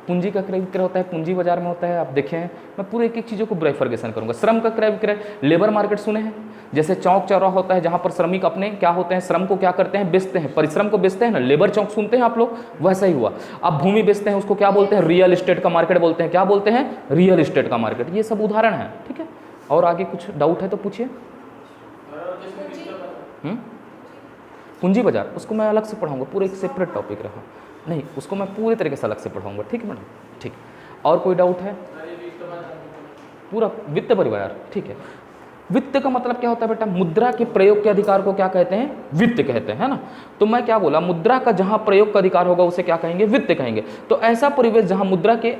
पूंजी का क्रय विक्रय होता है, पूंजी बाजार में होता है। आप देखें, मैं पूरे एक एक चीज़ों को बाइफर्केशन करूंगा। श्रम का क्रय विक्रय, लेबर मार्केट सुने हैं? जैसे चौक चौराहा होता है जहां पर श्रमिक अपने क्या होते हैं? श्रम को क्या करते हैं? बेचते हैं, परिश्रम को बेचते हैं ना। लेबर चौक सुनते हैं आप लोग? वैसा ही हुआ। अब भूमि बेचते हैं, उसको क्या बोलते हैं? रियल एस्टेट का मार्केट बोलते हैं। क्या बोलते हैं? रियल एस्टेट का मार्केट। ये सब उदाहरण है। ठीक है। और आगे कुछ डाउट है तो पूछिए। पूंजी बाजार उसको मैं अलग से पढ़ाऊंगा, पूरा एक सेपरेट टॉपिक रहा। नहीं, उसको मैं पूरे तरीके से अलग से पढ़ाऊंगा। ठीक है मैडम? ठीक। और कोई डाउट है? पूरा वित्त परिवार। ठीक है। वित्त का मतलब क्या होता है बेटा? मुद्रा के प्रयोग के अधिकार को क्या कहते हैं? वित्त कहते हैं, है ना। तो मैं क्या बोला? मुद्रा का जहां प्रयोग का अधिकार होगा उसे क्या कहेंगे? वित्त कहेंगे। तो ऐसा परिवेश जहां मुद्रा के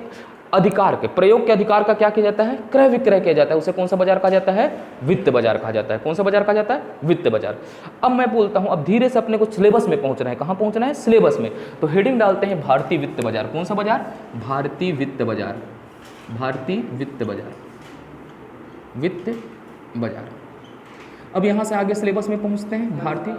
अधिकार के प्रयोग के अधिकार का क्या किया जाता है? क्रय विक्रय किया जाता है, उसे कौन सा बाजार कहा जाता है? वित्त बाजार कहा जाता है। कौन सा बाजार कहा जाता है? वित्त बाजार। अब मैं बोलता हूं, अब धीरे से अपने को सिलेबस में पहुंचना है। कहां पहुंचना है? सिलेबस में। तो हेडिंग डालते हैं भारतीय वित्त बाजार। कौन सा बाजार? भारतीय वित्त बाजार। भारतीय वित्त बाजार, वित्त बाजार। अब यहां से आगे सिलेबस में पहुंचते हैं। भारतीय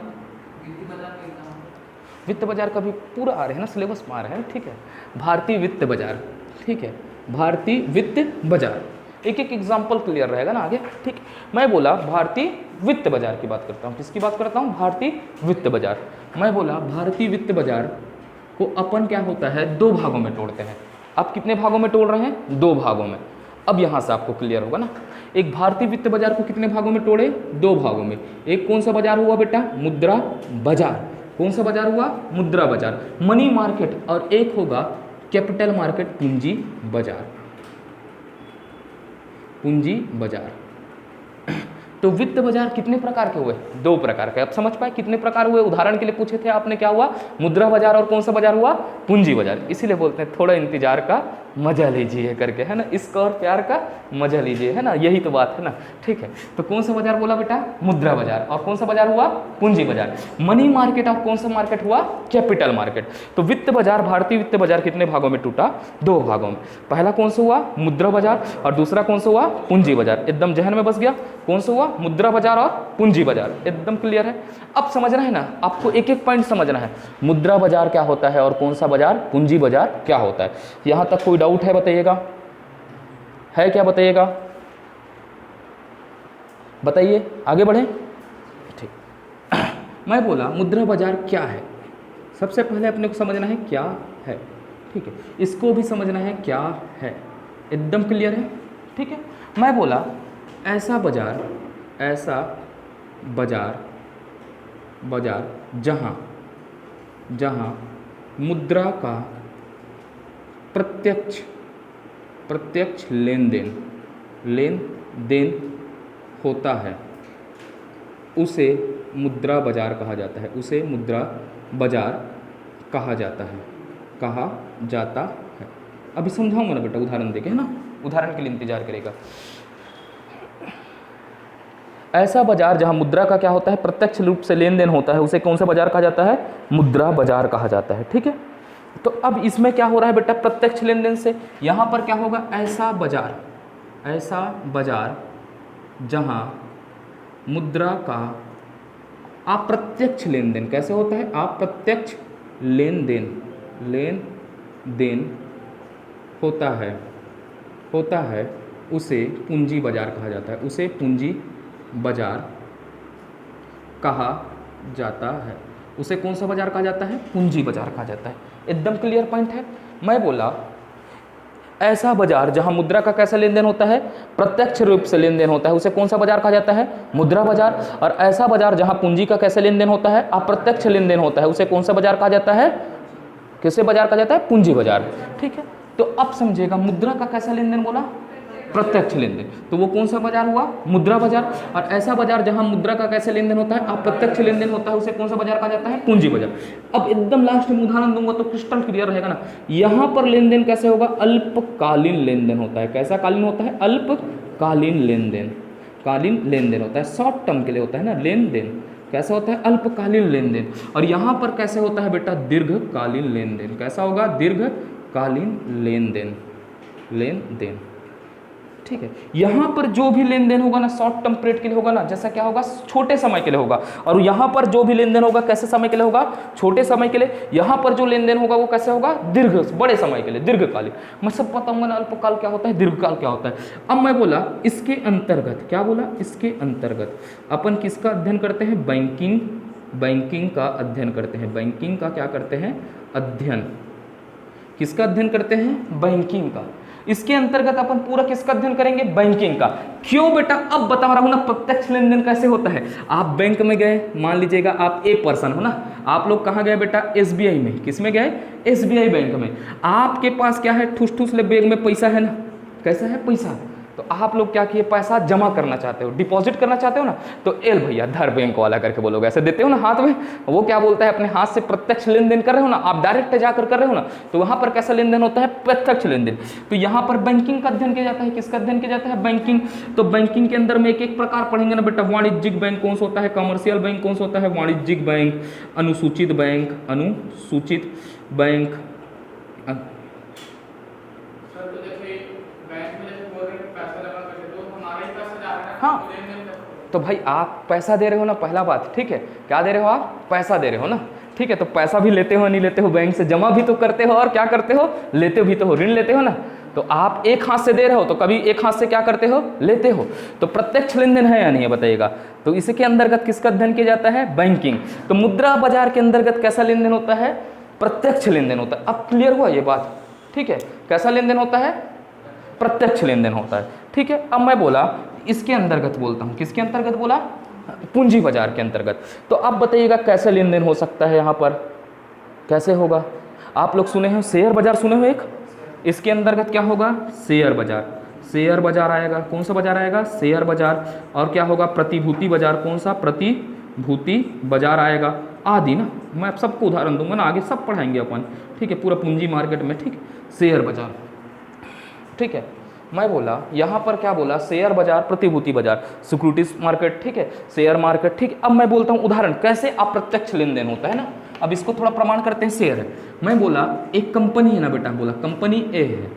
वित्त बाजार का भी पूरा आ रहे हैं ना, सिलेबस में आ रहे हैं। ठीक है। भारतीय वित्त बाजार। ठीक है। भारतीय वित्त बाजार, एक एक एग्जाम्पल क्लियर रहेगा ना आगे। ठीक। मैं बोला भारतीय वित्त बाजार की बात करता हूँ। किसकी बात करता हूँ? भारतीय वित्त बाजार। मैं बोला भारतीय वित्त बाजार को अपन क्या होता है? दो भागों में तोड़ते हैं। आप कितने भागों में तोड़ रहे हैं? दो भागों में। अब यहाँ से आपको क्लियर होगा ना। एक भारतीय वित्त बाजार को कितने भागों में तोड़े? दो भागों में। एक कौन सा बाजार हुआ बेटा? मुद्रा बाजार। कौन सा बाजार हुआ? मुद्रा बाजार, मनी मार्केट। और एक होगा कैपिटल मार्केट, पूंजी बाजार। पूंजी बाजार। तो वित्त बाजार कितने प्रकार के हुए? दो प्रकार के। अब समझ पाए कितने प्रकार हुए? उदाहरण के लिए पूछे थे आपने, क्या हुआ? मुद्रा बाजार और कौन सा बाजार हुआ? पूंजी बाजार। इसीलिए बोलते हैं थोड़ा इंतजार का मजा लीजिए करके, है ना। इसका और प्यार का मजा लीजिए, है ना। यही तो बात है ना। ठीक है। तो कौन सा बाजार बोला बेटा? मुद्रा बाजार। और कौन सा बाजार हुआ? पूंजी बाजार। मनी मार्केट और कौन सा मार्केट हुआ? Capital market. तो वित्त बाजार, भारतीय वित्त बाजार कितने भागों में टूटा? दो भागों में। पहला कौन सा हुआ? मुद्रा बाजार। और दूसरा कौन सा हुआ? पूंजी बाजार। एकदम जहन में बस गया। कौन सा हुआ? मुद्रा बाजार और पूंजी बाजार। एकदम क्लियर है। अब समझना है ना, आपको एक एक पॉइंट समझना है। मुद्रा बाजार क्या होता है और कौन सा बाजार? पूंजी बाजार क्या होता है। यहां तक कोई डाउट है? बताइएगा। है क्या? बताइएगा, बताइए, आगे बढ़े। ठीक। मैं बोला मुद्रा बाजार क्या है, सबसे पहले अपने को समझना है क्या है, ठीक है, इसको भी समझना है क्या है, एकदम क्लियर है, ठीक है। मैं बोला ऐसा बाजार जहाँ मुद्रा का प्रत्यक्ष लेन देन होता है, उसे मुद्रा बाजार कहा जाता है, उसे मुद्रा बाजार कहा जाता है। अभी समझाऊंगा ना बेटा, उदाहरण देके, है ना, उदाहरण के लिए इंतजार करेगा। ऐसा बाजार जहां मुद्रा का क्या होता है, प्रत्यक्ष रूप से लेन देन होता है, उसे कौन सा बाजार कहा जाता है, मुद्रा बाजार कहा जाता है, ठीक है। तो अब इसमें क्या हो रहा है बेटा, प्रत्यक्ष लेन देन से यहां पर क्या होगा, ऐसा बाजार जहां मुद्रा का अप्रत्यक्ष लेन देन कैसे होता है, अप्रत्यक्ष लेन देन होता है, उसे पूंजी बाजार कहा जाता है, उसे पूंजी बाजार कहा जाता है। उसे कौन सा बाजार कहा जाता है, पूंजी बाजार कहा जाता है। एकदम क्लियर पॉइंट है। मैं बोला ऐसा बाजार जहां मुद्रा का कैसा लेन देन होता है, प्रत्यक्ष रूप से लेन देन होता है, उसे कौन सा बाजार कहा जाता है, मुद्रा बाजार। और ऐसा बाजार जहां पूंजी का कैसे लेन देन होता है, अप्रत्यक्ष लेन देन होता है, उसे कौन सा बाजार कहा जाता है, किसे बाजार कहा जाता है, पूंजी बाजार, ठीक है। तो अब समझेगा, मुद्रा का कैसा लेन देन बोला, प्रत्यक्ष लेन देन, तो वो कौन सा बाजार हुआ, मुद्रा बाजार। और ऐसा बाजार जहां मुद्रा का कैसे लेन देन होता है, अप्रत्यक्ष लेन देन होता है, उसे कौन सा बाजार कहा जाता है, पूंजी बाजार। अब एकदम लास्ट में उदाहरण दूंगा तो क्रिस्टल क्लियर रहेगा ना। यहां पर लेन देन कैसे होगा, अल्पकालीन लेन देन होता है। कैसा कालीन होता है, अल्पकालीन लेन देन होता है, शॉर्ट टर्म के लिए होता है ना लेन देन। कैसा होता है, अल्पकालीन लेन देन। और यहां पर कैसे होता है बेटा, दीर्घकालीन लेन देन। कैसा होगा, दीर्घकालीन लेन देन, ठीक है। यहां पर जो भी लेन देन होगा ना, शॉर्ट टर्म पीरियड के लिए होगा ना, जैसा क्या होगा, छोटे समय के लिए होगा। और यहां पर जो भी लेन देन होगा कैसे समय के लिए होगा, छोटे समय के लिए। यहां पर जो लेन देन होगा वो कैसे होगा, बड़े समय के लिए, दीर्घकालीन। मैं सब बताऊंगा ना, अल्पकाल क्या होता है, दीर्घकाल क्या होता है। अब मैं बोला इसके अंतर्गत, क्या बोला, इसके अंतर्गत अपन किसका अध्ययन करते हैं, बैंकिंग का अध्ययन करते हैं। बैंकिंग का क्या करते हैं, अध्ययन। किसका अध्ययन करते हैं, बैंकिंग का। इसके अंतर्गत अपन पूरा किसका अध्ययन करेंगे, बैंकिंग का। क्यों बेटा, अब बता रहा हूं ना प्रत्यक्ष लेन देन कैसे होता है। आप बैंक में गए, मान लीजिएगा आप एक पर्सन हो ना, आप लोग कहाँ गए बेटा, एसबीआई में। किस में गए, एसबीआई बैंक में। आपके पास क्या है, ठूस ठूस ले बैग में पैसा है ना, कैसा है, पैसा। तो आप लोग क्या किए, पैसा जमा करना चाहते हो, डिपॉजिट करना चाहते हो ना, तो एल भैया धर बैंक वाला करके बोलोगे, ऐसे देते हो ना हाथ में। वो क्या बोलता है, अपने हाथ से प्रत्यक्ष लेन देन कर रहे हो ना, आप डायरेक्ट जाकर कर रहे हो ना, तो वहां पर कैसा लेन देन होता है, प्रत्यक्ष लेन देन। तो यहाँ पर बैंकिंग का अध्ययन किया जाता है। किसका अध्ययन किया जाता है, बैंकिंग। तो बैंकिंग के अंदर में एक एक प्रकार पढ़ेंगे ना बेटा। वाणिज्यिक बैंक कौन सा होता है, कमर्शियल बैंक कौन सा होता है, वाणिज्यिक बैंक, अनुसूचित बैंक। हाँ, तो भाई आप पैसा दे रहे हो ना, पहला बात, ठीक है। क्या दे रहे हो आप, पैसा दे रहे हो ना, ठीक है। तो पैसा भी लेते हो, नहीं लेते हो, बैंक से जमा भी तो करते हो, और क्या करते हो, लेते भी तो हो, ऋण लेते हो ना। तो आप एक हाथ से दे रहे हो, तो कभी एक हाथ से क्या करते हो, लेते हो। तो प्रत्यक्ष लेन देन है या नहीं है, बताइएगा। तो इसके अंतर्गत किसका अध्ययन किया जाता है, बैंकिंग। तो मुद्रा बाजार के अंतर्गत कैसा लेन देन होता है, प्रत्यक्ष लेन देन होता है। अब क्लियर हुआ ये बात, ठीक है। कैसा लेन देन होता है, प्रत्यक्ष लेन देन होता है, ठीक है। अब मैं बोला इसके अंतर्गत बोलता हूं, किसके अंतर्गत बोला, पूंजी बाजार के अंतर्गत। तो अब बताइएगा कैसे लेन देन हो सकता है, यहां पर कैसे होगा। आप लोग सुने हो शेयर बाजार, सुने हो एक, इसके अंतर्गत क्या होगा, शेयर बाजार आएगा। कौन सा बाजार आएगा, शेयर बाजार। और क्या होगा, प्रतिभूति बाजार। कौन सा, प्रतिभूति बाजार आएगा, आदि ना। मैं सबको उदाहरण दूंगा ना, आगे सब पढ़ाएंगे अपन, ठीक है, पूरा पूंजी मार्केट में, ठीक। शेयर बाजार, ठीक है। मैं बोला यहाँ पर क्या बोला, शेयर बाजार, प्रतिभूति बाजार, सिक्योरिटीज मार्केट, ठीक है, शेयर मार्केट, ठीक। अब मैं बोलता हूँ उदाहरण, कैसे अप्रत्यक्ष लेन देन होता है ना। अब इसको थोड़ा प्रमाण करते हैं। शेयर है, मैं बोला एक कंपनी है ना बेटा, बोला कंपनी ए है।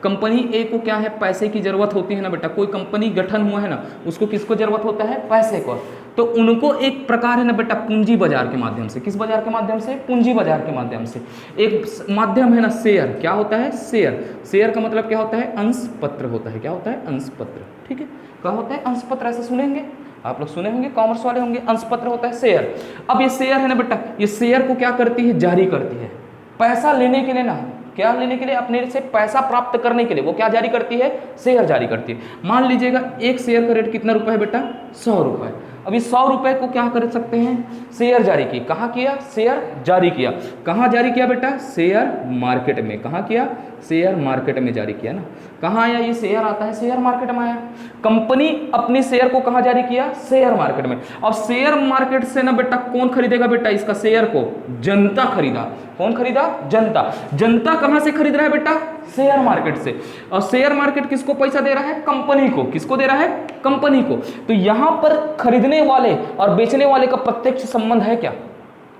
कंपनी ए को क्या है, पैसे की जरूरत होती है ना बेटा। कोई कंपनी गठन हुआ है ना, उसको किसको जरूरत होता है, पैसे को। तो उनको एक प्रकार है ना बेटा, पूंजी बाजार के माध्यम से। किस बाजार के माध्यम से, पूंजी बाजार के माध्यम से। एक माध्यम है ना शेयर। क्या होता है, शेयर का मतलब क्या होता है, अंश पत्र होता है। क्या होता है, अंश पत्र, ठीक है। क्या होता है, अंश पत्र, ऐसे सुनेंगे। आप लोग सुने होंगे, कॉमर्स वाले होंगे, अंश पत्र होता है शेयर। अब ये शेयर है ना बेटा, ये शेयर को क्या करती है, जारी करती है। पैसा लेने के लिए ना, क्या लेने के लिए, अपने से पैसा प्राप्त करने के लिए वो क्या जारी करती है, शेयर जारी करती है। मान लीजिएगा एक शेयर का रेट कितना रुपए है बेटा, 100 रुपए। अभी 100 रुपए को क्या कर सकते हैं, शेयर जारी की। कहाँ किया, शेयर जारी किया। कहाँ जारी किया बेटा, शेयर मार्केट में। कहाँ किया, शेयर मार्केट में जारी किया ना। कहाँ आया ये शेयर, आता है शेयर मार्केट में आया। कंपनी अपनी शेयर को कहाँ जारी किया, शेयर मार्केट में। अब शेयर मार्केट से ना बेटा कौन खरीदेगा बेटा इसका शेयर को, जनता खरीदा। कौन खरीदा, जनता। जनता कहाँ से खरीद रहा है बेटा, शेयर मार्केट से। और शेयर मार्केट किसको पैसा दे रहा है, कंपनी को। किसको दे रहा है, कंपनी को। तो यहां पर खरीदने वाले और बेचने वाले का प्रत्यक्ष संबंध है क्या,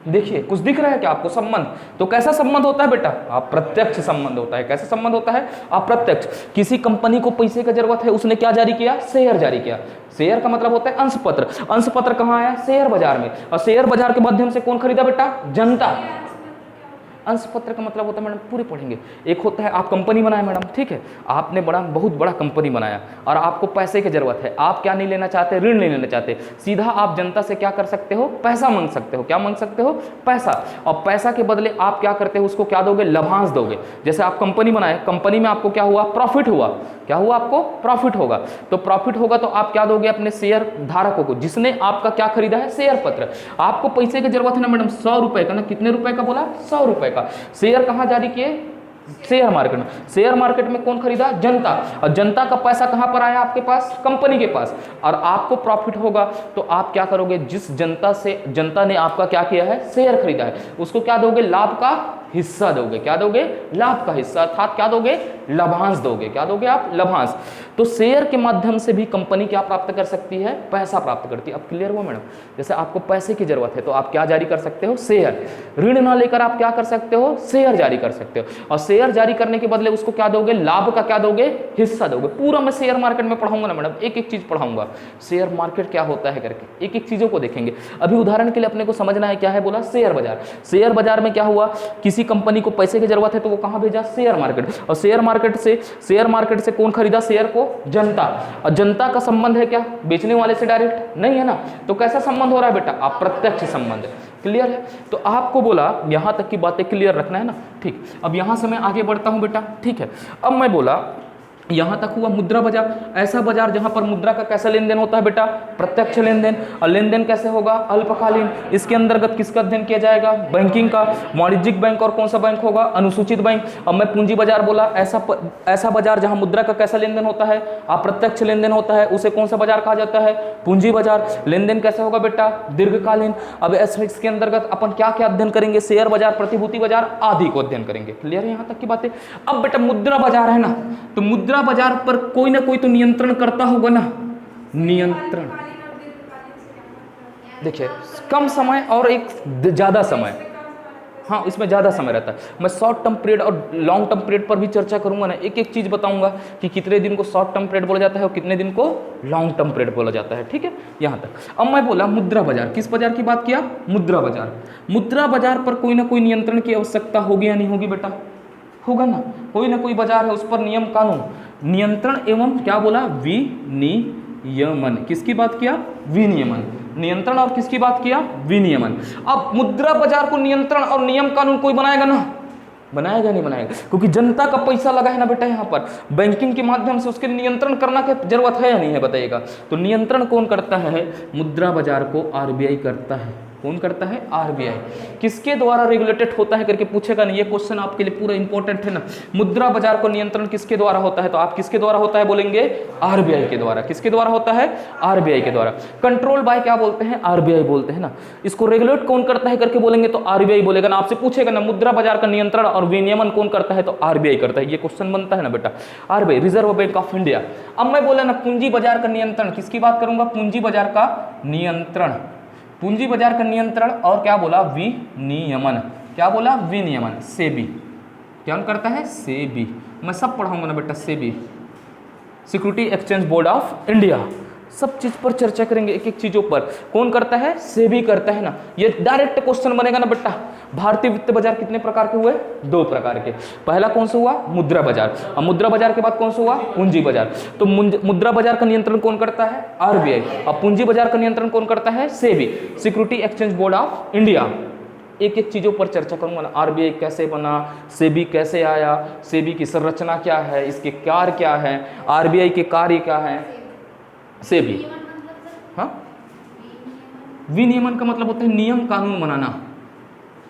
देखिए कुछ दिख रहा है क्या आपको संबंध। तो कैसा संबंध होता है बेटा, अप्रत्यक्ष संबंध होता है। कैसा संबंध होता है, अप्रत्यक्ष। किसी कंपनी को पैसे की जरूरत है, उसने क्या जारी किया, शेयर जारी किया। शेयर का मतलब होता है अंश पत्र। अंश पत्र कहाँ आया, शेयर बाजार में। और शेयर बाजार के माध्यम से कौन खरीदा बेटा, जनता। अंश पत्र का मतलब होता है मैडम, पूरे पढ़ेंगे। एक होता है आप कंपनी बनाए मैडम, ठीक है, आपने बहुत बड़ा कंपनी बनाया और आपको पैसे की जरूरत है। आप क्या नहीं लेना चाहते, ऋण नहीं लेना चाहते, सीधा आप जनता से क्या कर सकते हो, पैसा मांग सकते हो। क्या मांग सकते हो, पैसा। और पैसा के बदले आप क्या करते हो, उसको क्या दोगे, लाभांश दोगे। जैसे आप कंपनी बनाए, कंपनी में आपको क्या हुआ, प्रॉफिट हुआ। क्या हुआ, आपको प्रॉफिट होगा। तो प्रॉफिट होगा तो आप क्या दोगे अपने शेयर धारकों को, जिसने आपका क्या खरीदा है, शेयर पत्र। आपको पैसे की जरूरत है ना मैडम, 100 रुपए का ना, कितने रुपए का बोला, 100 रुपए का। शेयर कहाँ जारी किए, शेयर मार्केट में। शेयर मार्केट में कौन खरीदा, जनता। और जनता का पैसा कहां पर आया, आपके पास, कंपनी के पास। और आपको प्रॉफिट होगा तो आप क्या करोगे, जिस जनता ने आपका क्या किया है, शेयर खरीदा है, उसको क्या दोगे, लाभ का हिस्सा दोगे। क्या दोगे, लाभ का हिस्सा, अर्थात क्या दोगे, लाभांश दोगे। क्या दोगे आप, लाभांश। तो शेयर के माध्यम से भी कंपनी क्या प्राप्त कर सकती है, पैसा प्राप्त करती है। अब क्लियर हुआ मैडम। जैसे आपको पैसे की जरूरत है तो आप क्या जारी कर सकते हो, शेयर। ऋण ना लेकर आप क्या कर सकते हो, शेयर जारी कर सकते हो। और शेयर जारी करने के बदले उसको क्या दोगे, लाभ का क्या दोगे, हिस्सा दोगे। पूरा मैं शेयर मार्केट में पढ़ाऊंगा ना मैडम, एक एक चीज पढ़ाऊंगा, शेयर मार्केट क्या होता है करके, एक एक चीजों को देखेंगे। अभी उदाहरण के लिए अपने को समझना है क्या है, बोला शेयर बाजार। शेयर बाजार में क्या हुआ, किसी कंपनी को पैसे की जरूरत है तो वो कहां भेजा, शेयर मार्केट। और शेयर मार्केट से कौन खरीदा शेयर को, जनता। और जनता का संबंध है क्या, बेचने वाले से डायरेक्ट नहीं है ना। तो कैसा संबंध हो रहा है बेटा, अप्रत्यक्ष संबंध। क्लियर है। तो आपको बोला यहां तक की बातें क्लियर रखना है ना, ठीक। अब यहां से मैं आगे बढ़ता हूं बेटा, ठीक है। अब मैं बोला यहां तक हुआ मुद्रा बाजार। ऐसा बाजार जहां पर मुद्रा का कैसा लेन देन होता है बेटा, प्रत्यक्ष लेन देन। और लेन देन कैसे होगा, अल्पकालीन। इसके अंतर्गत किसका अध्ययन किया जाएगा, बैंकिंग का। वाणिज्यिक बैंक और कौन सा बैंक होगा, अनुसूचित बैंक। अब मैं पूंजी बाजार बोला, ऐसा बाजार जहां मुद्रा का कैसा लेन देन होता है, अप्रत्यक्ष लेन देन होता है, उसे कौन सा बाजार कहा जाता है, पूंजी बाजार। लेन देन कैसे होगा बेटा, दीर्घकालीन। अब इसके अंतर्गत अपन क्या क्या अध्ययन करेंगे, शेयर बाजार, प्रतिभूति बाजार आदि को अध्ययन करेंगे। क्लियर है यहां तक की बातें। अब बेटा मुद्रा बाजार है ना, तो मुद्रा बाजार पर कोई ना कोई तो नियंत्रण करता होगा ना, नियंत्रण। देखिए कम समय और एक ज्यादा समय, हाँ इसमें ज्यादा समय रहता है। मैं शॉर्ट टर्म पीरियड और लॉन्ग टर्म पीरियड पर भी चर्चा करूंगा ना, एक एक चीज बताऊंगा कि कितने दिन को शॉर्ट टर्म पीरियड बोला जाता है और कितने दिन को लॉन्ग टर्म पीरियड बोला जाता है, ठीक है यहां तक। अब मैं बोला मुद्रा बाजार, किस बाजार की बात किया, मुद्रा बाजार। मुद्रा बाजार पर कोई ना कोई नियंत्रण की आवश्यकता होगी या नहीं होगी बेटा, होगा ना। कोई ना कोई बाजार है, उस पर नियम कानून, नियंत्रण एवं क्या बोला, विनियमन। किसकी बात किया, विनियमन। नियंत्रण और किसकी बात किया, विनियमन। अब मुद्रा बाजार को नियंत्रण और नियम कानून कोई बनाएगा ना, बनाएगा नहीं बनाएगा, क्योंकि जनता का पैसा लगा है ना बेटा यहाँ पर, बैंकिंग के माध्यम से उसके नियंत्रण करना की जरूरत है या नहीं है बताइएगा। तो नियंत्रण कौन करता है, मुद्रा बाजार को आरबीआई करता है। कौन करता है, आरबीआई। किसके द्वारा रेगुलेटेड होता है करके पूछेगा नहीं, ये क्वेश्चन आपके लिए पूरा इंपॉर्टेंट है ना। मुद्रा बाजार को नियंत्रण किसके द्वारा होता है, तो आप किसके द्वारा होता है बोलेंगे, आरबीआई के द्वारा। किसके द्वारा होता है, आरबीआई के द्वारा। कंट्रोल बाय क्या बोलते हैं, आरबीआई बोलते हैं ना। इसको रेगुलेट कौन करता है करके बोलेंगे तो आरबीआई बोलेगा ना। आपसे पूछेगा ना मुद्रा बाजार का नियंत्रण और विनियमन कौन करता है, तो आरबीआई करता है। ये क्वेश्चन बनता है ना बेटा, RBI, reserve bank of India. अब मैं बोला ना पूंजी बाजार का नियंत्रण, किसकी बात करूंगा, पूंजी बाजार का नियंत्रण। पूंजी बाजार का नियंत्रण और क्या बोला, विनियमन। क्या बोला, विनियमन। सेबी क्या करता है, सेबी। मैं सब पढ़ाऊंगा ना बेटा, SEBI, security exchange board of India. सब चीज पर चर्चा करेंगे, एक एक चीजों पर। कौन करता है, सेबी करता है ना। ये डायरेक्ट क्वेश्चन बनेगा ना बेटा, भारतीय वित्त बाजार कितने प्रकार के हुए? 2 प्रकार के। पहला कौन सा हुआ? मुद्रा बाजार। और मुद्रा बाजार के बाद कौन सा हुआ? पूंजी बाजार। तो मुद्रा बाजार का नियंत्रण कौन करता है? आरबीआई। और पूंजी बाजार का नियंत्रण कौन करता है? SEBI, security exchange board of India. एक एक चीजों पर चर्चा करूंगा ना, आरबीआई कैसे बना, सेबी कैसे आया, सेबी की संरचना क्या है, इसके कार्य क्या है, आरबीआई के कार्य क्या है, सेबी। हाँ, विनियमन का मतलब होता है नियम कानून बनाना,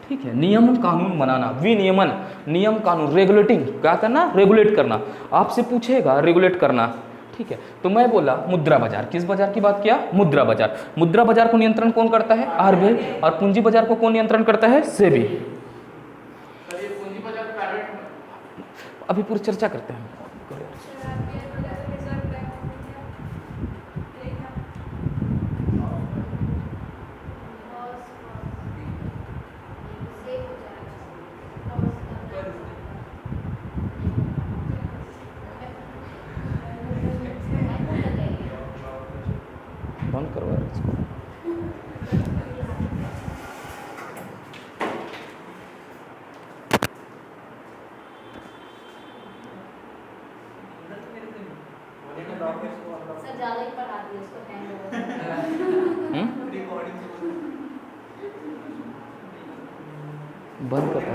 ठीक है, नियम कानून बनाना, विनियमन, नियम कानून, रेगुलेटिंग, क्या करना? रेगुलेट करना, आपसे पूछेगा रेगुलेट करना, ठीक है। तो मैं बोला मुद्रा बाजार, किस बाजार की बात किया? मुद्रा बाजार। मुद्रा बाजार को नियंत्रण कौन करता है? आरबीआई। और पूंजी बाजार को कौन नियंत्रण करता है? सेबी। अभी पूरी चर्चा करते हैं। बंद करवा इसको। सर ज़्यादा ही पढ़ा दिया उसको, हैंग हो गया। बंद कर।